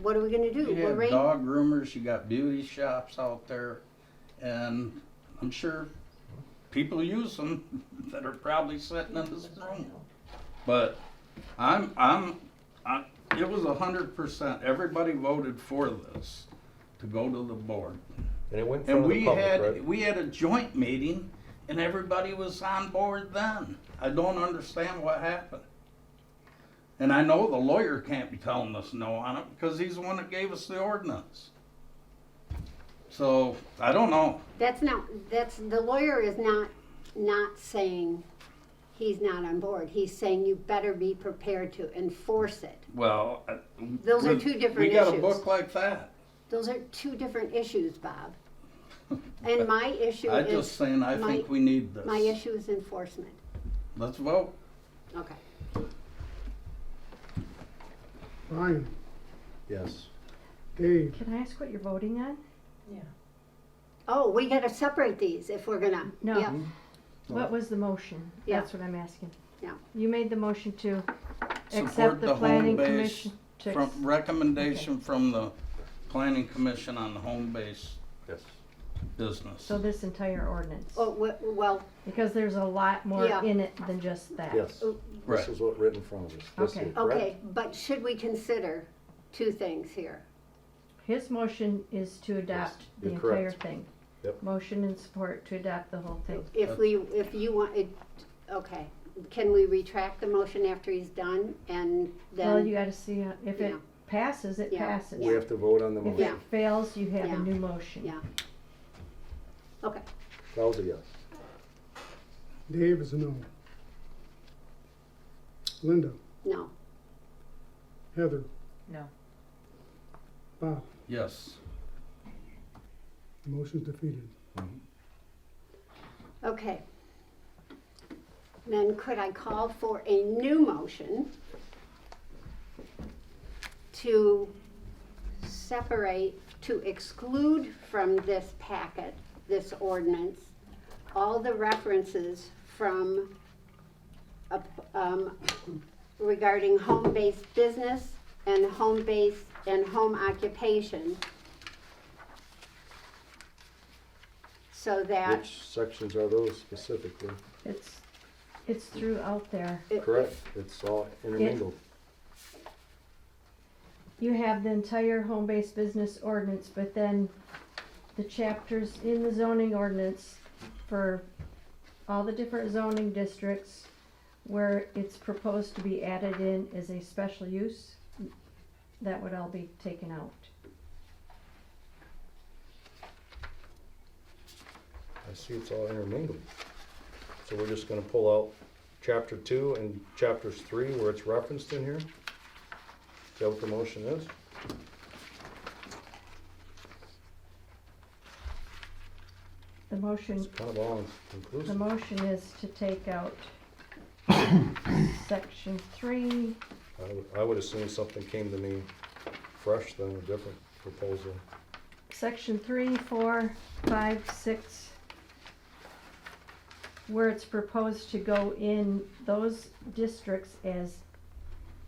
what are we gonna do? You have Lorraine? dog groomers, you got beauty shops out there, and I'm sure people use them that are probably sitting in this room. But it was 100%, everybody voted for this to go to the board. And it went in front And of the public, right? we had a joint meeting and everybody was on board then. I don't understand what happened. And I know the lawyer can't be telling us no on it because he's the one that gave us the ordinance. So, I don't know. The lawyer is not saying he's not on board. He's saying you better be prepared to enforce it. Well, Those are two different We got a issues. book like that. Those are two different issues, Bob. And my issue I'm is. just saying, I think we need this. My issue is enforcement. Let's vote. Okay. Brian, Yes. Dave, Can I ask what you're voting on? Oh, we gotta separate these if we're gonna. No. Yeah. What was the motion? Yeah. That's what I'm asking. Yeah. You made the motion to Support accept the the planning home base commission to. from recommendation from the planning commission on the home base Yes. business. So this entire ordinance, Oh, well, because there's a lot more Yeah. in it than just that. Yes. Right. This is what written in front of us. This Okay. is correct? okay, but should we consider two things here? His motion is to adopt Yes, the you're entire correct. thing. Yep. Motion and support to adopt the whole thing. If you want it, okay, can we retract the motion after he's done and Well, you then? gotta see, if it Yeah. passes, it Yeah. passes. We have to vote on the If motion. it fails, you have Yeah. a new motion. Yeah. Okay, That was a yes. Dave is a no. Linda, no, Heather, No. Bob, Yes. motion's defeated. okay. Then could I call for a new motion to separate, to exclude from this packet, this ordinance, all the references from, regarding home-based business and home-based and home occupation, so that. Which sections are those specifically? It's throughout there. Correct. It's all intermingled. You have the entire home-based business ordinance, but then the chapters in the zoning ordinance for all the different zoning districts where it's proposed to be added in as a special use, that would all be taken out. I see it's all intermingled. So we're just gonna pull out chapter 2 and chapters 3 where it's referenced in here? Is that what the motion is? The motion, It's kind of all the inclusive. motion is to take out section 3, I would assume something came to me fresh than a different proposal. section 3, 4, 5, 6, where it's proposed to go in those districts as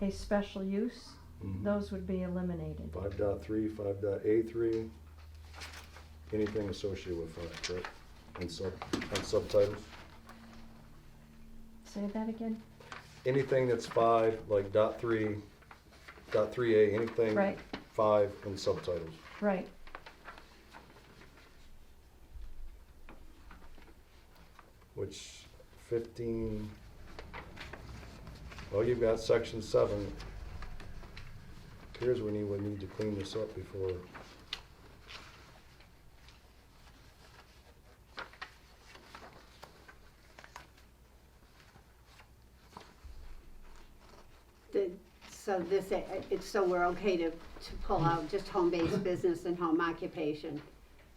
a special use, Mhm. those would be eliminated. 5.3, 5.A3, anything associated with 5, correct? And subtitles? Say that again? Anything that's 5, like .3, .3A, anything Right, 5 and subtitles. right. Which 15, well, you've got section 7. Here's when you would need to clean this up before. So we're okay to pull out just home-based business and home occupation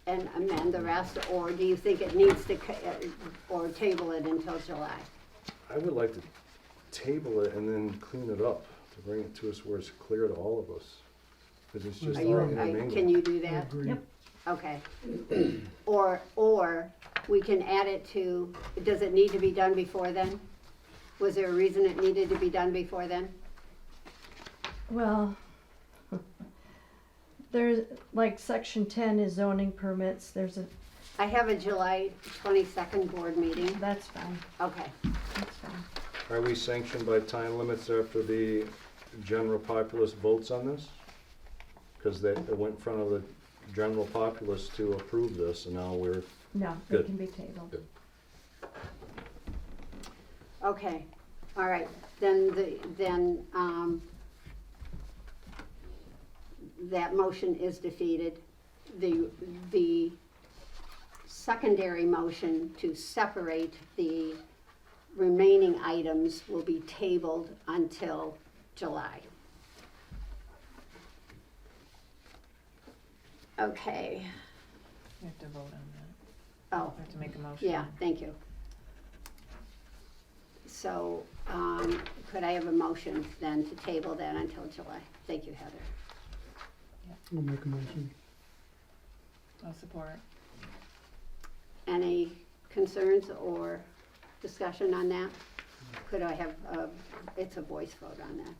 and amend the rest, or do you think it needs to, or table it until July? I would like to table it and then clean it up to bring it to us where it's clear to all of us. Because it's just Are all you, intermingled. can you do I that? agree. Yep. Okay. Or we can add it to, does it need to be done before then? Was there a reason it needed to be done before then? Well, there's, like, section 10 is zoning permits, I have a July 22nd board meeting. that's fine, Okay. that's fine. Are we sanctioned by time limits after the general populace votes on this? Because it went in front of the general populace to approve this, and now we're, No, they Good. can be tabled. Good. Okay, all right, then, that motion is defeated. The secondary motion to separate the remaining items will be tabled until July. Okay, You have to vote on that. oh, You have to make a motion. yeah, thank you. So, could I have a motion then to table that until July? Thank you, Heather. I'll make a motion. I'll support. Any concerns or discussion on that? Could I have, it's a voice vote on that.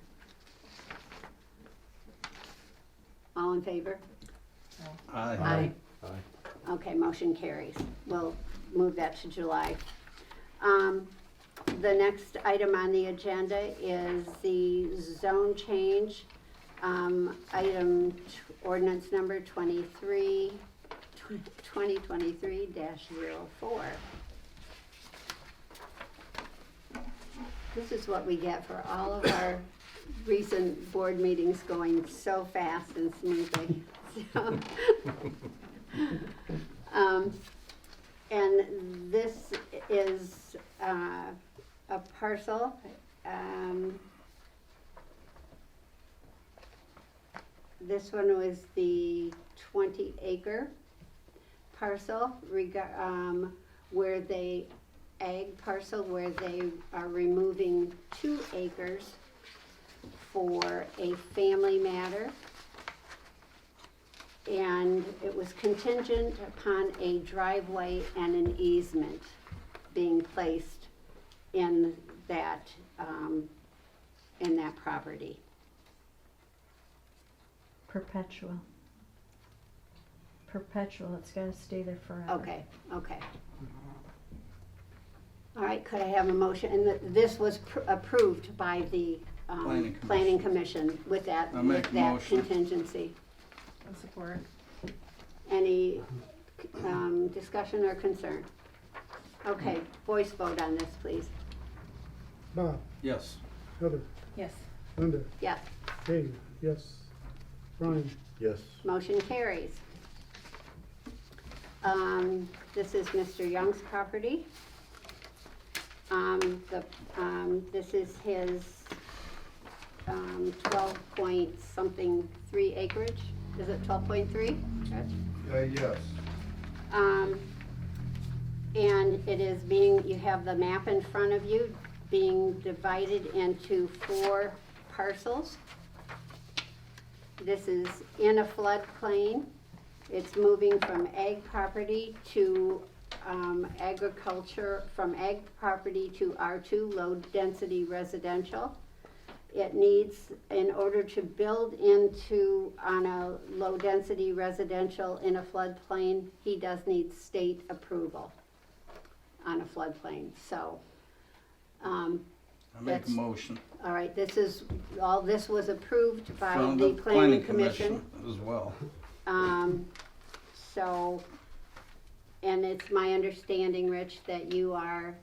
All in favor? Aye. aye. Okay, motion carries. We'll move that to July. The next item on the agenda is the zone change. Ordinance number 2023-04. This is what we get for all of our recent board meetings going so fast and smoothly. So, and this is a parcel. This one was the 20-acre parcel where they ag parcel where they are removing 2 acres for a family matter. And it was contingent upon a driveway and an easement being placed in that property. Perpetual. Perpetual, it's gotta stay there forever. Okay, okay. All right, could I have a motion? And this was approved by the Planning Commission with that motion. contingency. I'll support. Any discussion or concern? Okay, voice vote on this, please. Bob, Yes. Heather, Yes. Linda, Yes, Dave, yes. Brian, Yes. motion carries. This is Mr. Young's property. This is his 12 point something 3 acreage. Is it 12.3? Yes. And it is being, you have the map in front of you, being divided into 4 parcels. This is in a floodplain. It's moving from ag property to agriculture, from ag property to R2, low density residential. It needs, in order to build on a low density residential in a floodplain, he does need state approval on a floodplain, so. I make a motion. All right, all this was approved by From the Planning Commission. as well. So, and it's my understanding, Rich, that you're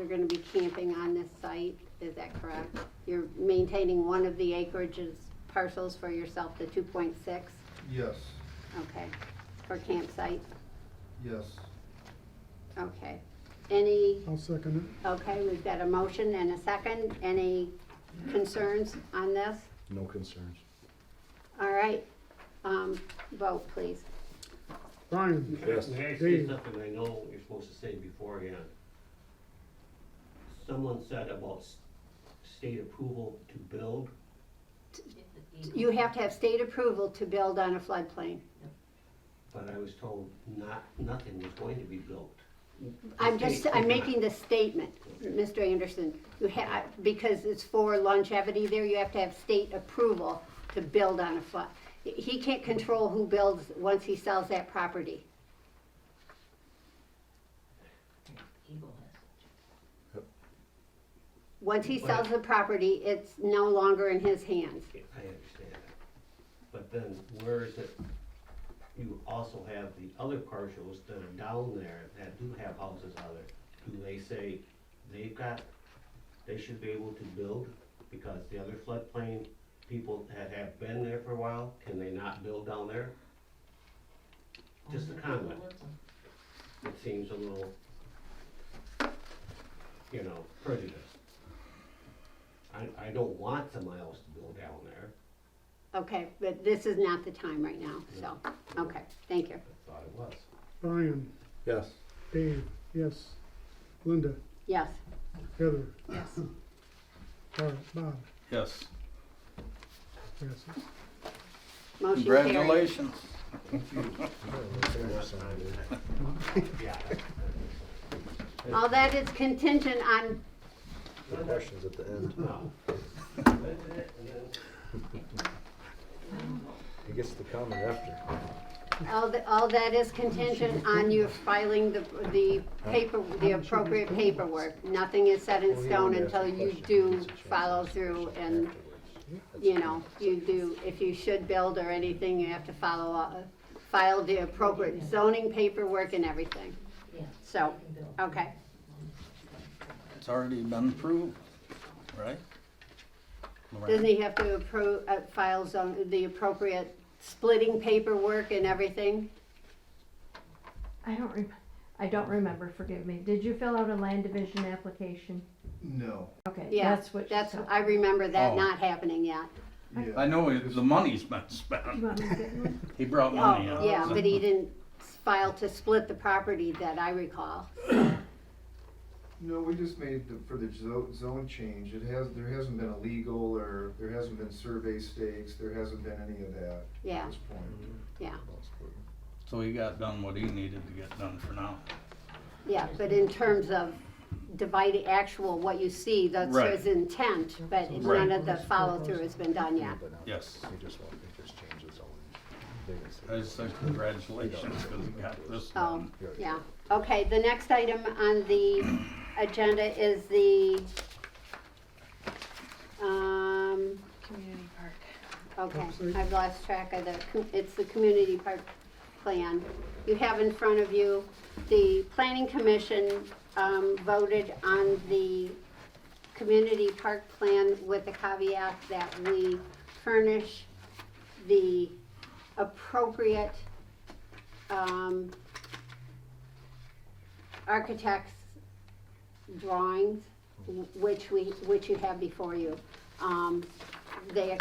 gonna be camping on this site, is that correct? You're maintaining one of the acreages parcels for yourself, the 2.6, Yes. okay, for campsite, Yes. okay. I'll second Okay, we've got a motion and a second, any concerns on this? No concerns. All right, vote please. it. Brian, Yes. May I say Dave. something I know you're supposed to say beforehand? Someone said about state approval to build. You have to have state approval to build on a floodplain. But I was told nothing was going to be built. I'm making the statement, Mr. Anderson, because it's for longevity there, you have to have state approval to build on a flood. He can't control who builds once he sells that property. once he sells the property, it's no longer in his hands. I understand that. But then where is it, you also have the other partials that are down there that do have houses on it. Do they say they should be able to build because the other floodplain people that have been there for a while, can they not build down there? Just a comment. It seems a little, prejudiced. I don't want someone else to build down there. Okay, but this is not the time right now, so, okay, thank you. I thought it was. Brian, Yes. Dave, yes. Linda, Yes, Heather, Yes. Bob, Yes, passes. motion carried. congratulations. Yeah. All that is contingent on, The questions at the end. No. He gets to comment after. all that is contingent on you filing the appropriate paperwork. Nothing is set in stone until you do follow through and, you do, if you should build or anything, you have to file the appropriate zoning paperwork and everything. So, okay, It's already been approved, right? doesn't he have to file the appropriate splitting paperwork and everything? I don't remember, forgive me. Did you fill out a land division application? No. Okay, Yeah, that's what you that's, said. I remember that Oh. not happening yet. Yeah. I know the money's been Do you spent. want me to get one? He brought money Oh, out. yeah, but he didn't file to split the property that I recall. No, we just made for the zone change, there hasn't been a legal or there hasn't been survey stakes, there hasn't been any of that Yeah, at this point. yeah, So he got done what he needed to get done for now. yeah, but in terms of dividing what you see, that's Right. his intent, but none of the follow-through has been done yet. Yes. He just change his own. I just said congratulations because he got this Oh, done. yeah. Okay, the next item on the agenda is the, Community park. okay, I've lost track of it's the community park plan. You have in front of you, the planning commission, voted on the community park plan with the caveat that we furnish the appropriate, architect's drawings, which you have before you. They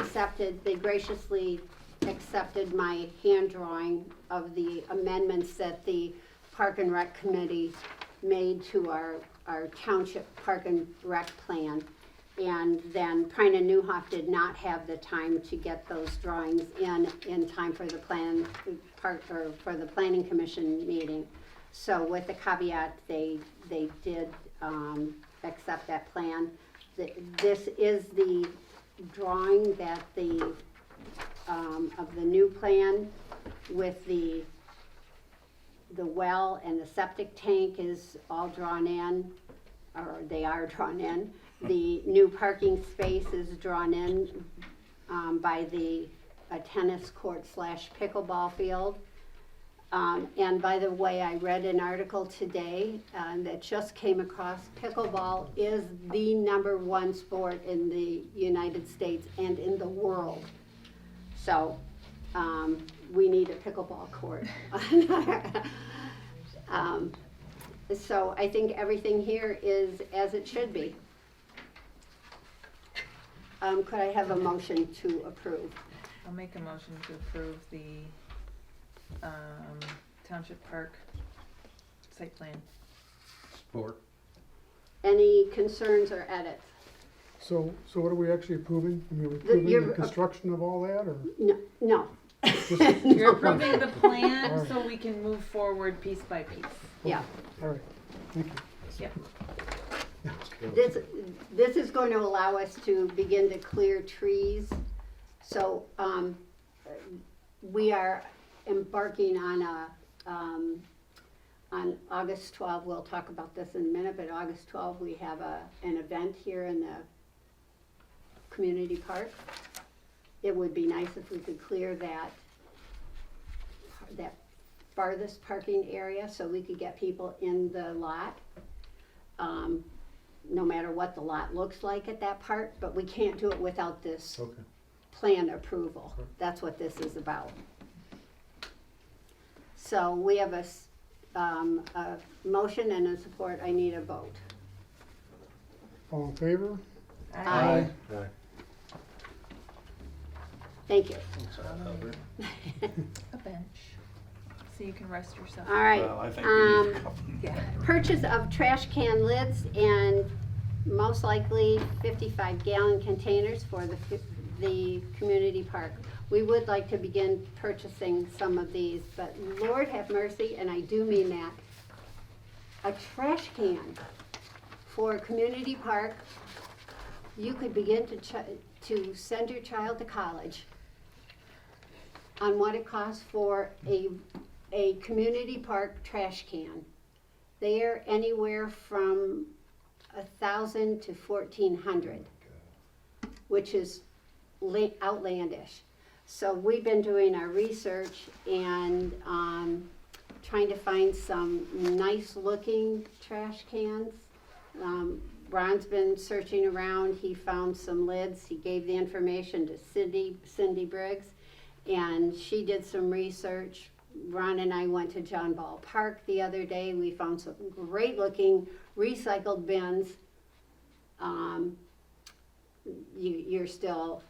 graciously accepted my hand drawing of the amendments that the Park and Rec Committee made to our township Park and Rec plan. And then Prina Newhoff did not have the time to get those drawings in time for the for the planning commission meeting. So with the caveat, they did accept that plan. This is the drawing that of the new plan with the well and the septic tank is all drawn in, or they are drawn in. The new parking space is drawn in by a tennis court / pickleball field. And by the way, I read an article today that just came across. Pickleball is the #1 sport in the United States and in the world. So we need a pickleball court. So I think everything here is as it should be. Could I have a motion to approve? I'll make a motion to approve the Township Park site plan. Support. Any concerns or edits? So what are we actually approving? I mean, are we You're approving the construction of all that, or No, just? You're approving the plan Alright. so we can move forward piece by piece. yeah. All right, thank you. Yep. This is going to allow us to begin to clear trees. So we are embarking on on August 12, we'll talk about this in a minute, but August 12, we have an event here in the community park. It would be nice if we could clear that farthest parking area so we could get people in the lot. No matter what the lot looks like at that part, but we can't do it without this Okay. plan approval. That's what this is about. So we have a motion and a support. I need a vote. All in favor? Aye. Aye. Thank you. A bench, so you can rest yourself. All right. Well, I think we need a couple. Yeah. Purchase of trash can lids and most likely 55-gallon containers for the community park. We would like to begin purchasing some of these, but Lord have mercy, and I do mean that, a trash can for a community park, you could begin to send your child to college on what it costs for a community park trash can. They are anywhere from 1,000 to 1,400, which is outlandish. So we've been doing our research and trying to find some nice looking trash cans. Ron's been searching around. He found some lids. He gave the information to Cindy Briggs, and she did some research. Ron and I went to John Ball Park the other day. We found some great looking recycled bins. You're still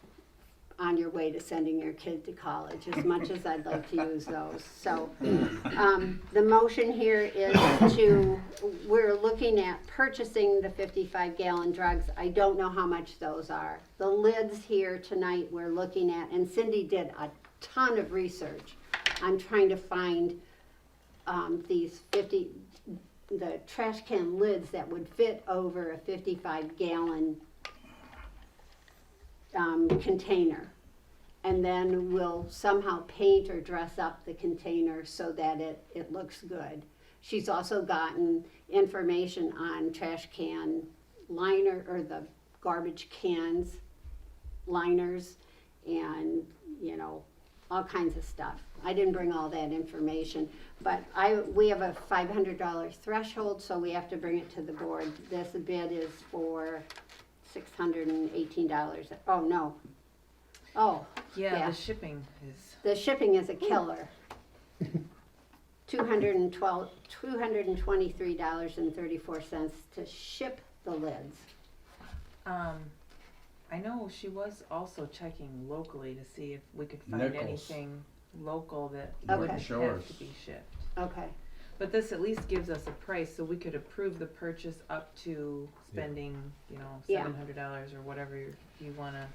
on your way to sending your kid to college, as much as I'd like to use those. So the motion here is we're looking at purchasing the 55-gallon drugs. I don't know how much those are. The lids here tonight we're looking at, and Cindy did a ton of research. I'm trying to find the trash can lids that would fit over a 55-gallon container. And then we'll somehow paint or dress up the container so that it looks good. She's also gotten information on trash can liner, or the garbage cans liners, and all kinds of stuff. I didn't bring all that information, but we have a $500 threshold, so we have to bring it to the board. This bid is for $618. Oh, no. Oh, Yeah, yeah. the shipping is, The shipping is a killer. $223.34 to ship the lids. I know she was also checking locally to see if we could find Nichols. anything local that Okay. wouldn't Shores. have to be shipped. Okay. But this at least gives us a price, so we could approve the purchase up to spending, Yeah. $700 or whatever you wanna.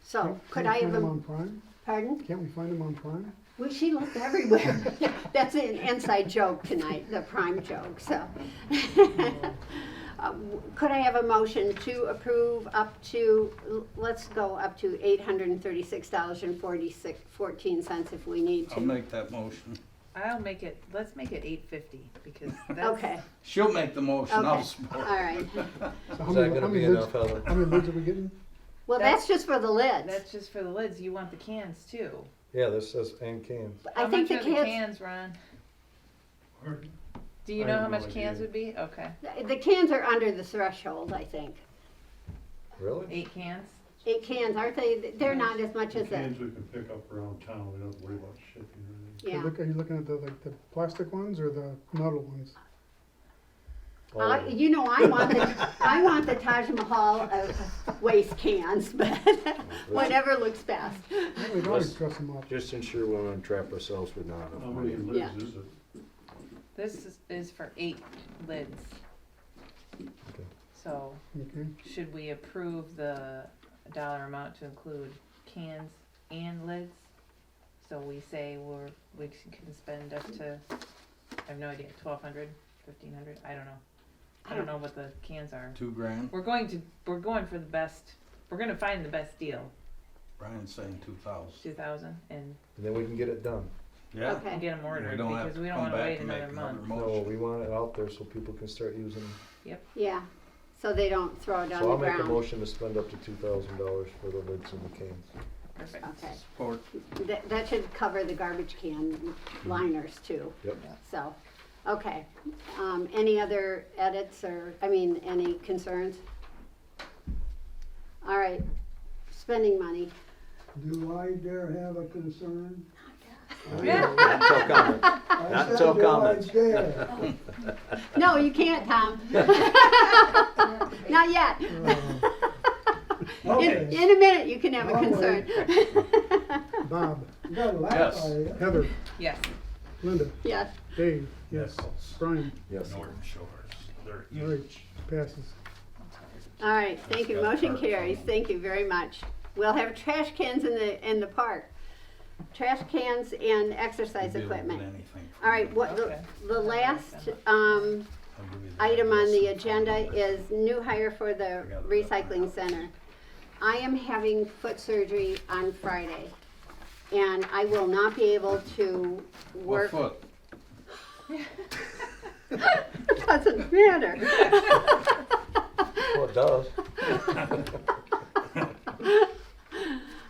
So could Can't I we have find them a, on Prime? pardon? Can't we find them on Prime? Well, she looked everywhere. That's an inside joke tonight, the prime joke, so. Could I have a motion to approve up to, let's go up to $836.14 if we need to. I'll make that motion. Let's make it $850, because that's. Okay, She'll make the motion, I'll okay, support. all right. So Is that gonna be enough, Heather? How many lids are we getting? Well, that's just for the lids. That's just for the lids, you want the cans too. Yeah, this says and cans. I think the How much are the cans, cans, Ron? Pardon? Do you I know have how no much cans idea. would be? Okay, the cans are under the threshold, I think. Really? 8 cans? 8 cans, aren't they? They're not as much The as a, cans we can pick up around town, we don't have to worry about shipping or anything. yeah. Are you looking at the plastic ones or the metal ones? Oh. I want the Taj Mahal of waste cans, but whatever looks best. Yeah, we'd always dress them up. Just ensure we don't trap ourselves with not How enough many money. Yeah. lids is it? This is for 8 lids. Okay. So, Okay. should we approve the dollar amount to include cans and lids? So we say we can spend up to, I have no idea, 1,200, 1,500, I don't know. I don't know what the cans are. $2,000, We're going for the best, we're gonna find the best deal, Brian's saying 2,000. 2,000, and And then we can get it done. Yeah. Okay. And get them ordered, We don't have because to we don't come wanna back wait and make another another month. No, motion. we want it out there so people can start using them. Yeah, so they don't throw it on So the I'll make a ground. motion to spend up to $2,000 for the lids and the cans. Perfect. Okay, Support. that should cover the garbage can liners too. Yep. So, okay, any other edits or, I mean, any concerns? All right, spending money. Do I dare have a concern? Not until comment. I Not said, until do I comments. dare? No, you can't, Tom. Not yet. Okay. In a minute, you can have a I'll concern. Bob, You got a laugh Yes. out of you. Heather, Yes. Linda, Yes, Dave, yes, Brian, Yes. Norton Shores, they're all right, huge. passes. all right, thank you, motion carries, thank you very much. We'll have trash cans in the park. Trash cans and exercise You'll be able to equipment. get anything from All right, me. what, Okay. the last, I'll give you the item on the address. agenda is new hire for the recycling center. I am having foot surgery on Friday, and I will not be able to What work. foot? Doesn't matter. Well, it does.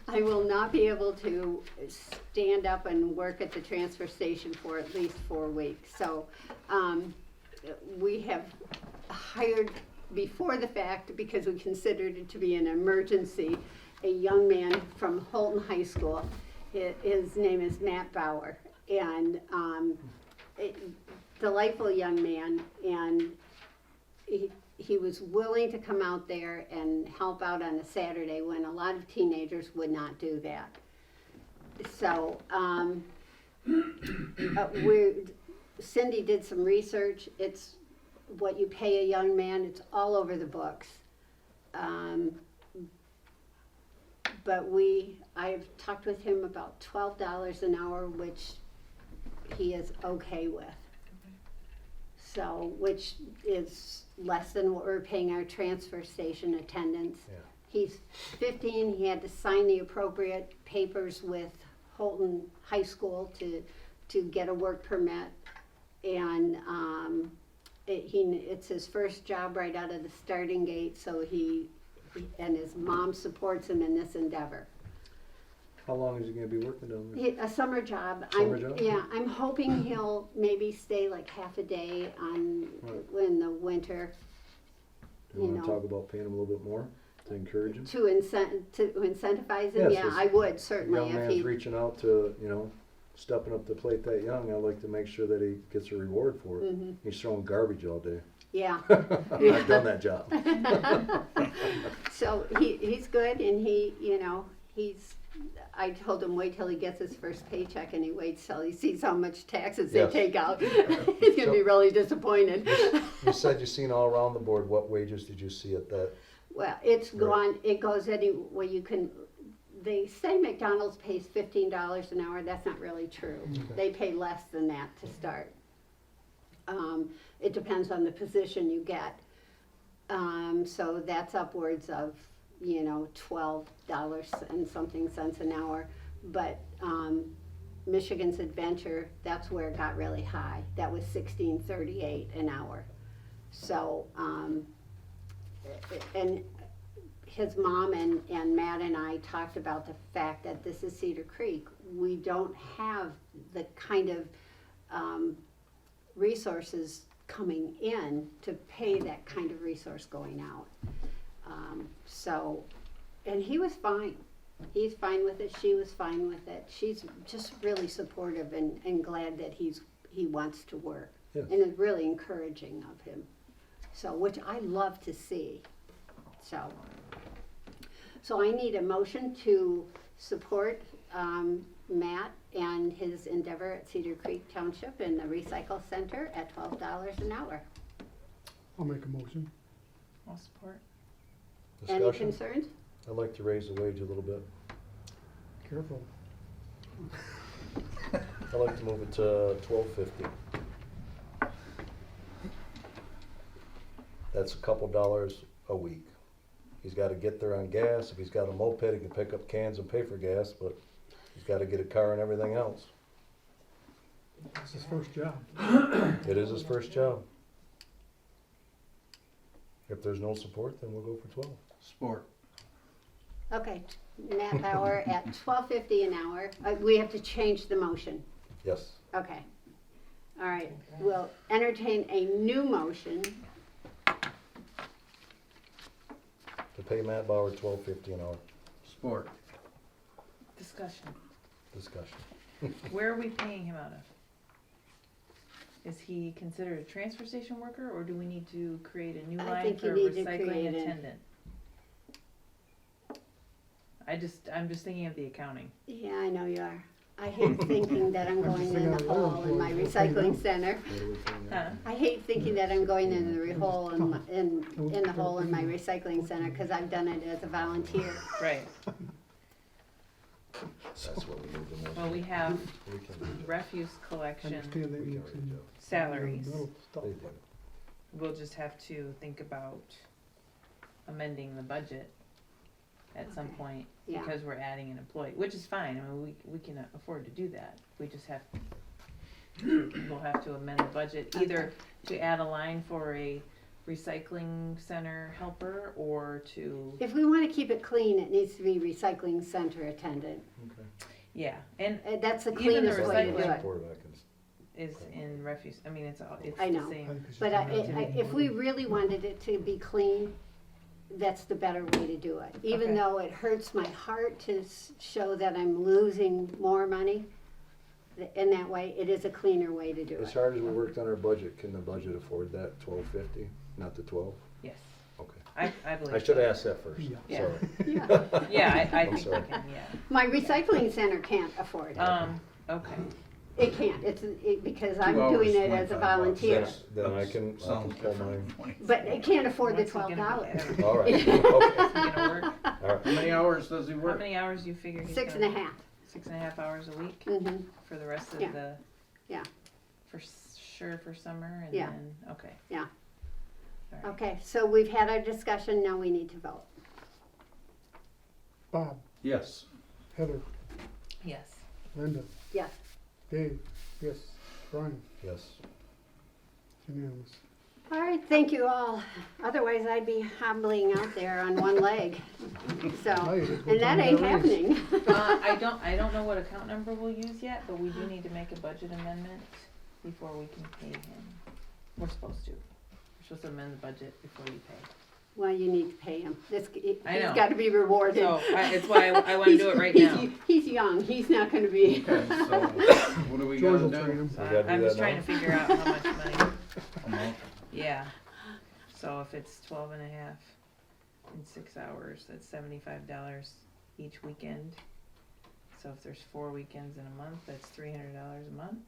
I will not be able to stand up and work at the transfer station for at least 4 weeks. So, we have hired before the fact, because we considered it to be an emergency, a young man from Holton High School. His name is Matt Bauer, and delightful young man, and he was willing to come out there and help out on a Saturday when a lot of teenagers would not do that. So, Cindy did some research. It's what you pay a young man. It's all over the books. But I've talked with him about $12 an hour, which he is okay with. So, which is less than what we're paying our transfer station attendants. Yeah. He's 15, he had to sign the appropriate papers with Holton High School to get a work permit. And it's his first job right out of the starting gate, so he and his mom supports him in this endeavor. How long is he gonna be working down there? A summer job. Summer job? Yeah, I'm hoping he'll maybe stay like half a day in the winter, Do you wanna know. talk about paying him a little bit more to encourage him? to incentivize him. Yes, Yeah, yes. I would The certainly young if man's he. reaching out to, stepping up to the plate that young. I'd like to make sure that he gets a reward for it. Mhm. He's throwing garbage all day. Yeah. I've done that job. So he's good, and I told him wait till he gets his first paycheck, and he waits till he sees how much taxes they Yes. take out. He's gonna be really disappointed. You said you've seen all around the board. What wages did you see at that? Well, it's Right. gone, it goes any way you can, they say McDonald's pays $15 an hour, that's not really true. They pay less than that to start. It depends on the position you get. So that's upwards of, $12 and something cents an hour. But, Michigan's Adventure, that's where it got really high. That was $16.38 an hour. So, and his mom and Matt and I talked about the fact that this is Cedar Creek. We don't have the kind of resources coming in to pay that kind of resource going out. And he was fine. He's fine with it. She was fine with it. She's just really supportive and glad that he wants to work. Yes. And is really encouraging of him. So, which I love to see. So I need a motion to support Matt and his endeavor at Cedar Creek Township in the Recycle Center at $12 an hour. I'll make a motion. I'll support. Any Discussion? concerns? I'd like to raise the wage a little bit. Careful. I'd like to move it to $12.50. That's a couple dollars a week. He's gotta get there on gas. If he's got a moped, he can pick up cans and pay for gas, but he's gotta get a car and everything else. It's his first job. It is his first job. If there's no support, then we'll go for 12. Sport. Okay, nap hour at $12.50 an hour. We have to change the motion. Yes. Okay. All right, we'll entertain a new motion. To pay Matt Bauer $12.50 an hour. Sport. Discussion. Discussion. Where are we paying him out of? Is he considered a transfer station worker, or do we need to create a new I line think for you need to recycling create a- attendant? I'm just thinking of the accounting. Yeah, I know you are. I hate thinking that I'm I'm going just in thinking the of hole in my employees. We'll pay them. recycling center. What are we paying Huh? now? I hate thinking that I'm going in the hole in my, in the hole in my recycling center, because I've done it as a volunteer. Right. That's what we need the most. Well, we have We can do that. refuse I collection understand they We need can already some do it. salaries. metal stuff. They do. We'll just have to think about amending the budget at some Okay. point, Yeah. because we're adding an employee, which is fine. I mean, we can afford to do that. We just have, we'll have to amend the budget, either to add a line for a recycling center helper, or to, If we want to keep it clean, it needs to be recycling center attendant. Okay. yeah, and That's the Even the cleanest way to do recycling- it. Support, I can is in refuse, I mean, it's all, it's I the know. same. But if we really wanted it to be clean, that's the better way to do it. Even Okay. though it hurts my heart to show that I'm losing more money, in that way, it is a cleaner way to do As it. hard as we worked on our budget, can the budget afford that $12.50, not the 12? Yes, Okay. I believe. I should so. have asked that first. Yeah. Yeah. Sorry. Yeah. Yeah, I I'm think we sorry. can, yeah. My recycling center can't afford it. Okay, It can't, because I'm 2 hours, doing it as a 25 bucks. volunteer. Yes, then I can Sounds pull different. mine. But it can't afford the What's he gonna $12. be- All right, okay, Is he gonna work? all right. How many hours does he How work? many hours do you figure he's 6.5. 6.5 hours a week Mm-hmm. for the rest of Yeah. the? Yeah. Sure, for summer, and Yeah. then, okay. Yeah. All right. Okay, so we've had our discussion, now we need to vote. Bob, Yes. Heather, Yes. Linda, Yes. Dave, yes, Brian, Yes. unanimous. All right, thank you all. Otherwise, I'd be hobbling out there on one leg. So, Now you just go and that down ain't that race. happening. I don't know what account number we'll use yet, but we do need to make a budget amendment before we can pay him. We're supposed to. We're supposed to amend the budget before we pay. Well, you need to pay him. He's I know. got to be rewarded. So, it's why I wanna do it right now. He's young, he's not gonna be. Okay, so what do we George gotta will train do? him. So We gotta do I'm that just trying now? to figure out how much money, Amount? yeah. So if it's 12 and a half in 6 hours, that's $75 each weekend. So if there's 4 weekends in a month, that's $300 a month.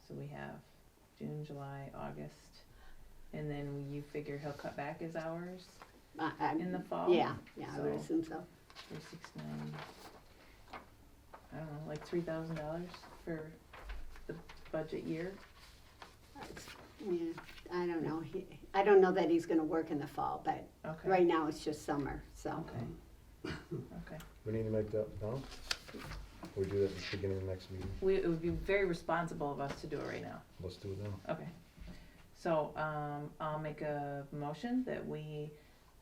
So we have June, July, August, and then you figure he'll cut back his hours in the fall? Yeah, I would So- assume so. 369, I don't know, like $3,000 for the budget year? Yeah, I don't know. I don't know that he's gonna work in the fall, but Okay. right now it's just summer, so. Okay. Okay. We need to make that now? We do that at the beginning of the next meeting? It would be very responsible of us to do it right now. Let's do it now. Okay. So, I'll make a motion that we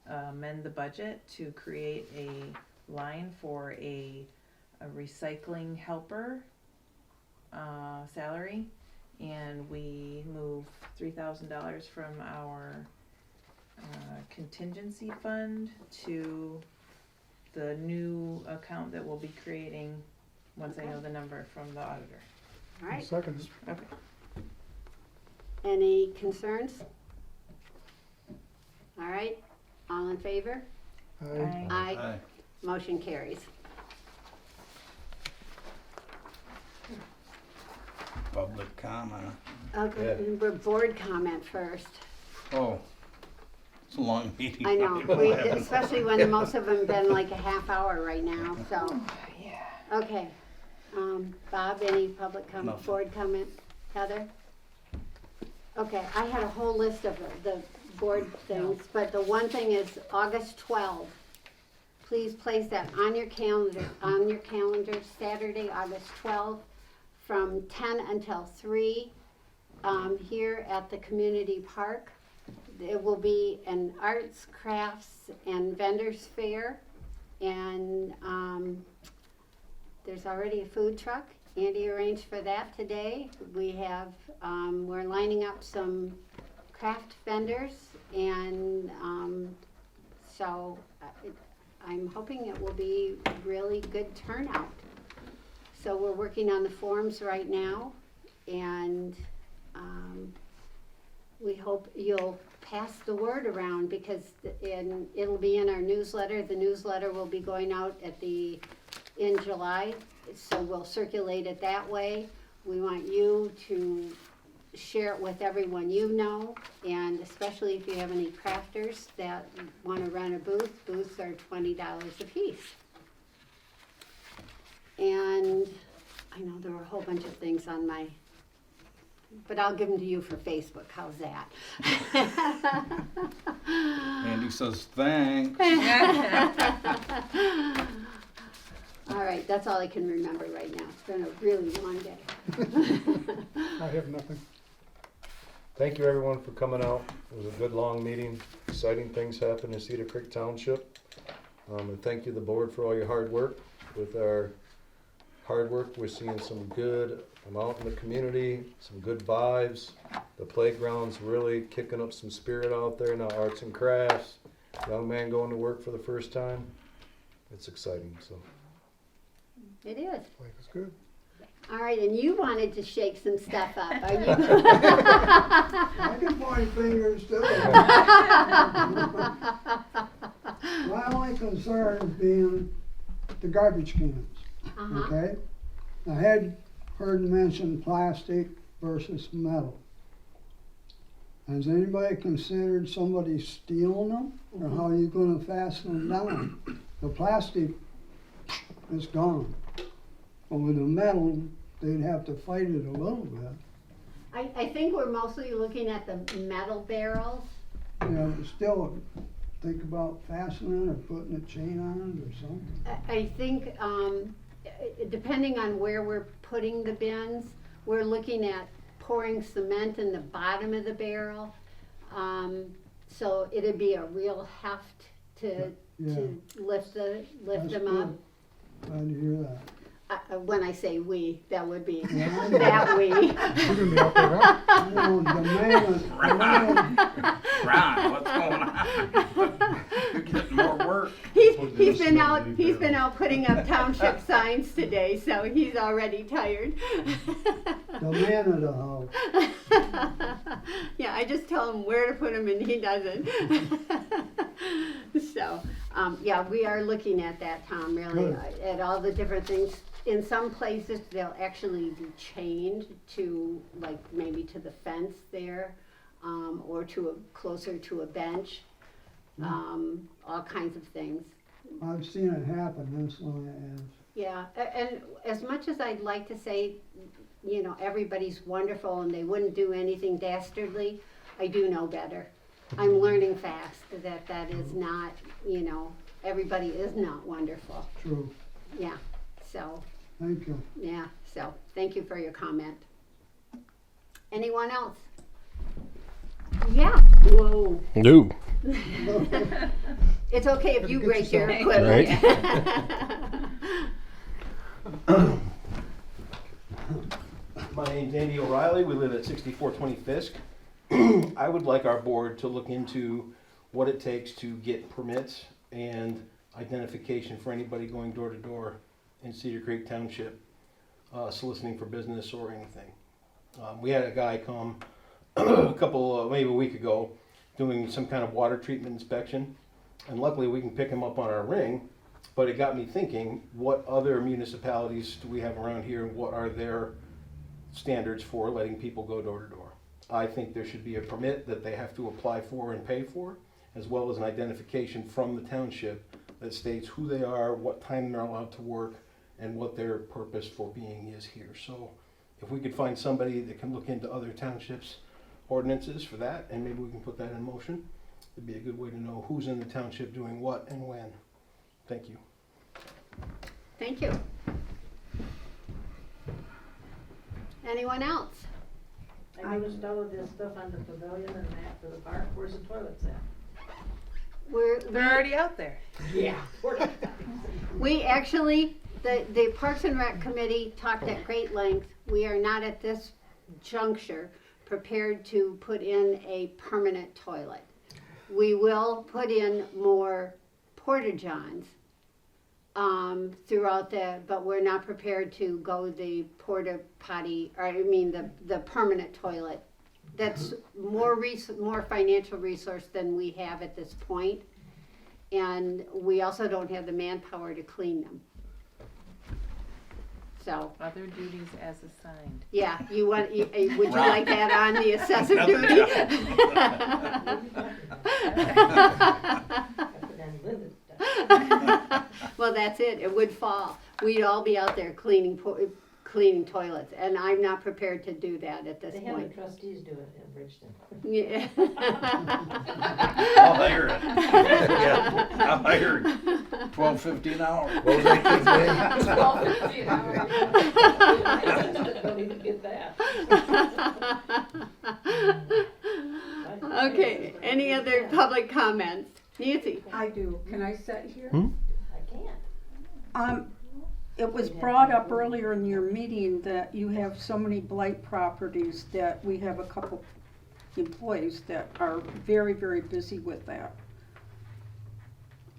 amend the budget to create a line for a recycling helper, salary. And we move $3,000 from our, contingency fund to the new account that we'll be creating once I know the number from the auditor. All right, Second, Okay. any concerns? All right, all in favor? aye. Aye. Motion carries. Public comment. Okay, we're board comment first. Oh, it's a long meeting. I know, especially when most of them been like a half hour right now, so. Yeah. Okay, Bob, any public comment, Nothing. board comment? Heather? Okay, I had a whole list of the board things, but the one thing is August 12th. Please place that on your calendar, Saturday, August 12th, from 10 until 3 here at the community park. It will be an arts, crafts, and vendors fair. And there's already a food truck. Andy arranged for that today. We have, we're lining up some craft vendors, and so I'm hoping it will be really good turnout. So we're working on the forms right now, and we hope you'll pass the word around, because it'll be in our newsletter. The newsletter will be going out in July, so we'll circulate it that way. We want you to share it with everyone you know, and especially if you have any crafters that want to rent a booth. Booths are $20 a piece. And I know there were a whole bunch of things on my, but I'll give them to you for Facebook. How's that? Andy says thanks. All right, that's all I can remember right now. It's been a really long day. I have nothing. Thank you, everyone, for coming out. It was a good, long meeting. Exciting things happened in Cedar Creek Township. And thank you, the board, for all your hard work. With our hard work, we're seeing some good amount in the community, some good vibes. The playground's really kicking up some spirit out there now, arts and crafts. Young man going to work for the first time. It's exciting, so. It is. Life is good. All right, and you wanted to shake some stuff up, are you? I can point fingers too. My only concern is being the garbage cans, Uh-huh. okay? I had heard mention plastic versus metal. Has anybody considered somebody stealing them, or how are you gonna fasten them down? The plastic is gone. But with the metal, they'd have to fight it a little bit. I think we're mostly looking at the metal barrels. You know, but still, think about fastening or putting a chain on it or something. I think, depending on where we're putting the bins, we're looking at pouring cement in the bottom of the barrel. So it'd be a real heft to lift That's them good. up. Glad to hear that. When I say we, that would be Yeah, I know. that we. You're gonna be out there, huh? You know, the man, Ron, what's going on? You're getting more work. He's been out putting up township signs today, so he's already tired. the man of the house. Yeah, I just tell him where to put them and he doesn't. So, yeah, we are looking at that, Tom, really, Good. at all the different things. In some places, they'll actually be chained to, like, maybe to the fence there, or closer to a bench, all kinds of things. I've seen it happen, that's why I asked. Yeah, and as much as I'd like to say, you know, everybody's wonderful and they wouldn't do anything dastardly, I do know better. I'm learning fast that is not, you know, everybody is not wonderful. True. Yeah, so, Thank you. yeah, so, thank you for your comment. Anyone else? Yeah, whoa. No. It's okay if you Get break your yourself- equipment. My name's Andy O'Reilly. We live at 6420 Fisk. I would like our board to look into what it takes to get permits and identification for anybody going door to door in Cedar Creek Township, soliciting for business or anything. We had a guy come maybe a week ago, doing some kind of water treatment inspection, and luckily we can pick him up on our ring. But it got me thinking, what other municipalities do we have around here, and what are their standards for letting people go door to door? I think there should be a permit that they have to apply for and pay for, as well as an identification from the township that states who they are, what time they're allowed to work, and what their purpose for being is here. So if we could find somebody that can look into other townships' ordinances for that, and maybe we can put that in motion, it'd be a good way to know who's in the township doing what and when. Thank you. Thank you. Anyone else? I noticed all of this stuff on the pavilion and that for the park, where's the toilets at? They're already out there. Yeah. We actually, the Parks and Rec Committee talked at great length. We are not at this juncture prepared to put in a permanent toilet. We will put in more porta-johns throughout but we're not prepared to go the porta potty, or I mean the permanent toilet. That's more financial resource than we have at this point. And we also don't have the manpower to clean them. So, Other duties as assigned. yeah, would you like that on the assessor Another duty? Well, that's it. It would fall. We'd all be out there cleaning toilets, and I'm not prepared to do that at this They have point. the trustees do it in Bridgeton. Yeah. I'll hire it. I'll hire it. 12.50 an hour. What was that kid's name? 12.50 hours. Don't even get that. Okay, any other public comments? Nancy? I do. Can I sit here? I can't. It was brought up earlier in your meeting that you have so many blight properties that we have a couple employees that are very, very busy with that.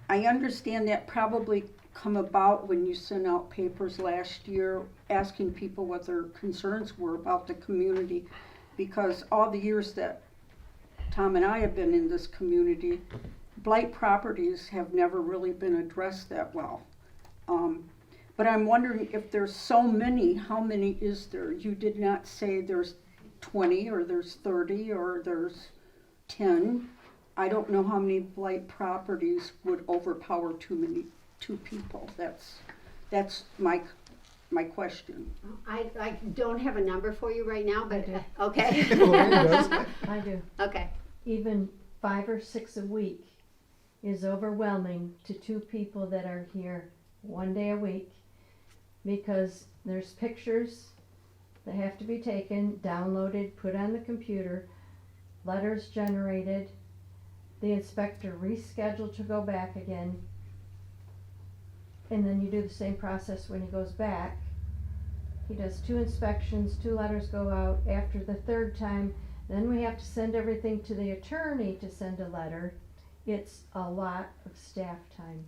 I understand that probably come about when you sent out papers last year asking people what their concerns were about the community, because all the years that Tom and I have been in this community, blight properties have never really been addressed that well. But I'm wondering if there's so many, how many is there? You did not say there's 20 or there's 30 or there's 10. I don't know how many blight properties would overpower two people. That's my question. I don't have a number for you right now, but, do. okay. I do. Okay. Even 5 or 6 a week is overwhelming to 2 people that are here 1 day a week, because there's pictures that have to be taken, downloaded, put on the computer, letters generated, the inspector rescheduled to go back again, and then you do the same process when he goes back. He does 2 inspections, 2 letters go out. After the 3rd time, then we have to send everything to the attorney to send a letter. It's a lot of staff time.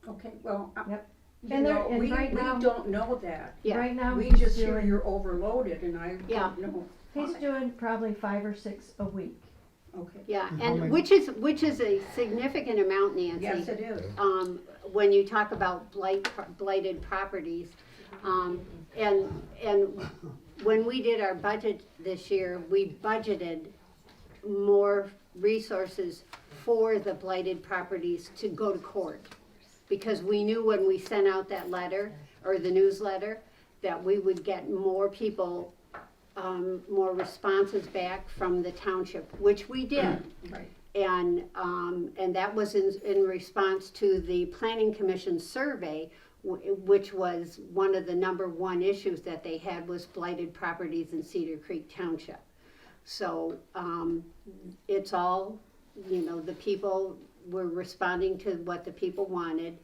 Okay, well, Yep. you And know, and we right now, don't know that. Yeah. right now We he's just hear doing, you're overloaded and I Yeah. don't know. he's why. doing probably 5 or 6 a week. Okay. Yeah, How and many- which is a significant amount, Nancy. Yes, it is. When you talk about blighted properties. And when we did our budget this year, we budgeted more resources for the blighted properties to go to court. Because we knew when we sent out that letter, or the newsletter, that we would get more people, more responses back from the township, which we did. Right. And that was in response to the Planning Commission survey, which was one of the #1 issues that they had was blighted properties in Cedar Creek Township. So it's all, the people were responding to what the people wanted,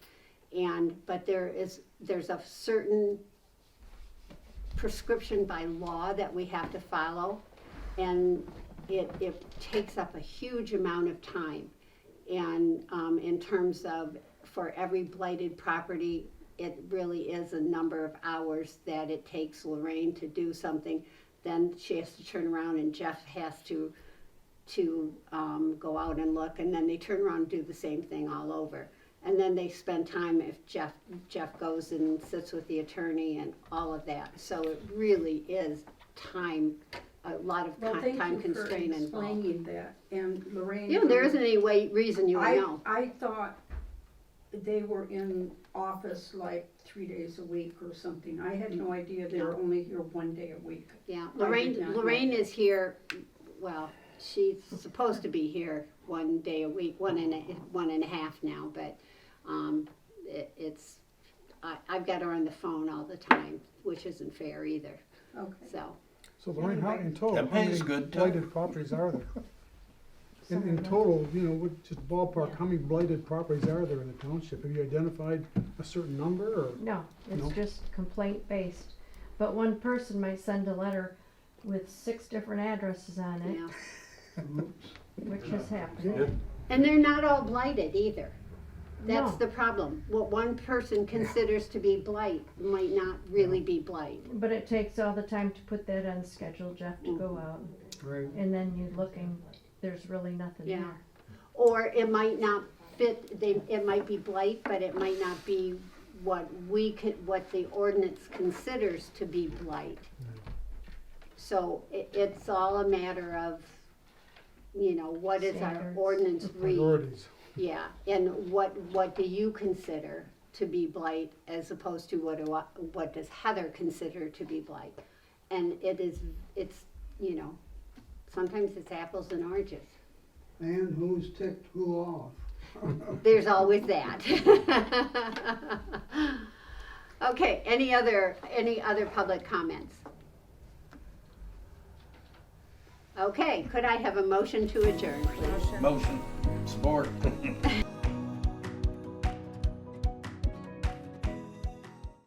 but there's a certain prescription by law that we have to follow, and it takes up a huge amount of time. And in terms of, for every blighted property, it really is a number of hours that it takes Lorraine to do something. Then she has to turn around and Jeff has to go out and look, and then they turn around and do the same thing all over. And then they spend time if Jeff goes and sits with the attorney and all of that. So it really is time, a lot of Well, thank time you for constraint involved. explaining that. And Lorraine. There isn't any reason you would know. I thought they were in office like 3 days a week or something. I had no idea they were only here 1 day a week. Yeah, I did not know Lorraine that. is here, well, she's supposed to be here 1 day a week, one and a half now, but I've got her on the phone all the time, which isn't fair either. Okay. So, So Lorraine, how, in total, That how many pays good, too. blighted properties are there? In total, you know, just ballpark, how many blighted properties are there in the township? Have you identified a certain number, or? No, No? it's just complaint based. But one person might send a letter with 6 different addresses on it, Yeah. which has happened. And they're not all blighted either. That's No. the problem. What one person considers to be blight might not really be blight. But it takes all the time to put that on schedule, Jeff, to go out. Right. And then you look and there's really nothing Yeah. there. Or it might not fit, it might be blight, but it might not be what what the ordinance considers to be blight. So it's all a matter of, you know, what is our Standards. ordinance read? Priorities. Yeah, and what do you consider to be blight as opposed to what does Heather consider to be blight? And it's, you know, sometimes it's apples and oranges. And who's ticked who off? There's always that. Okay, any other public comments? Okay, could I have a motion to adjourn, please? Motion, support.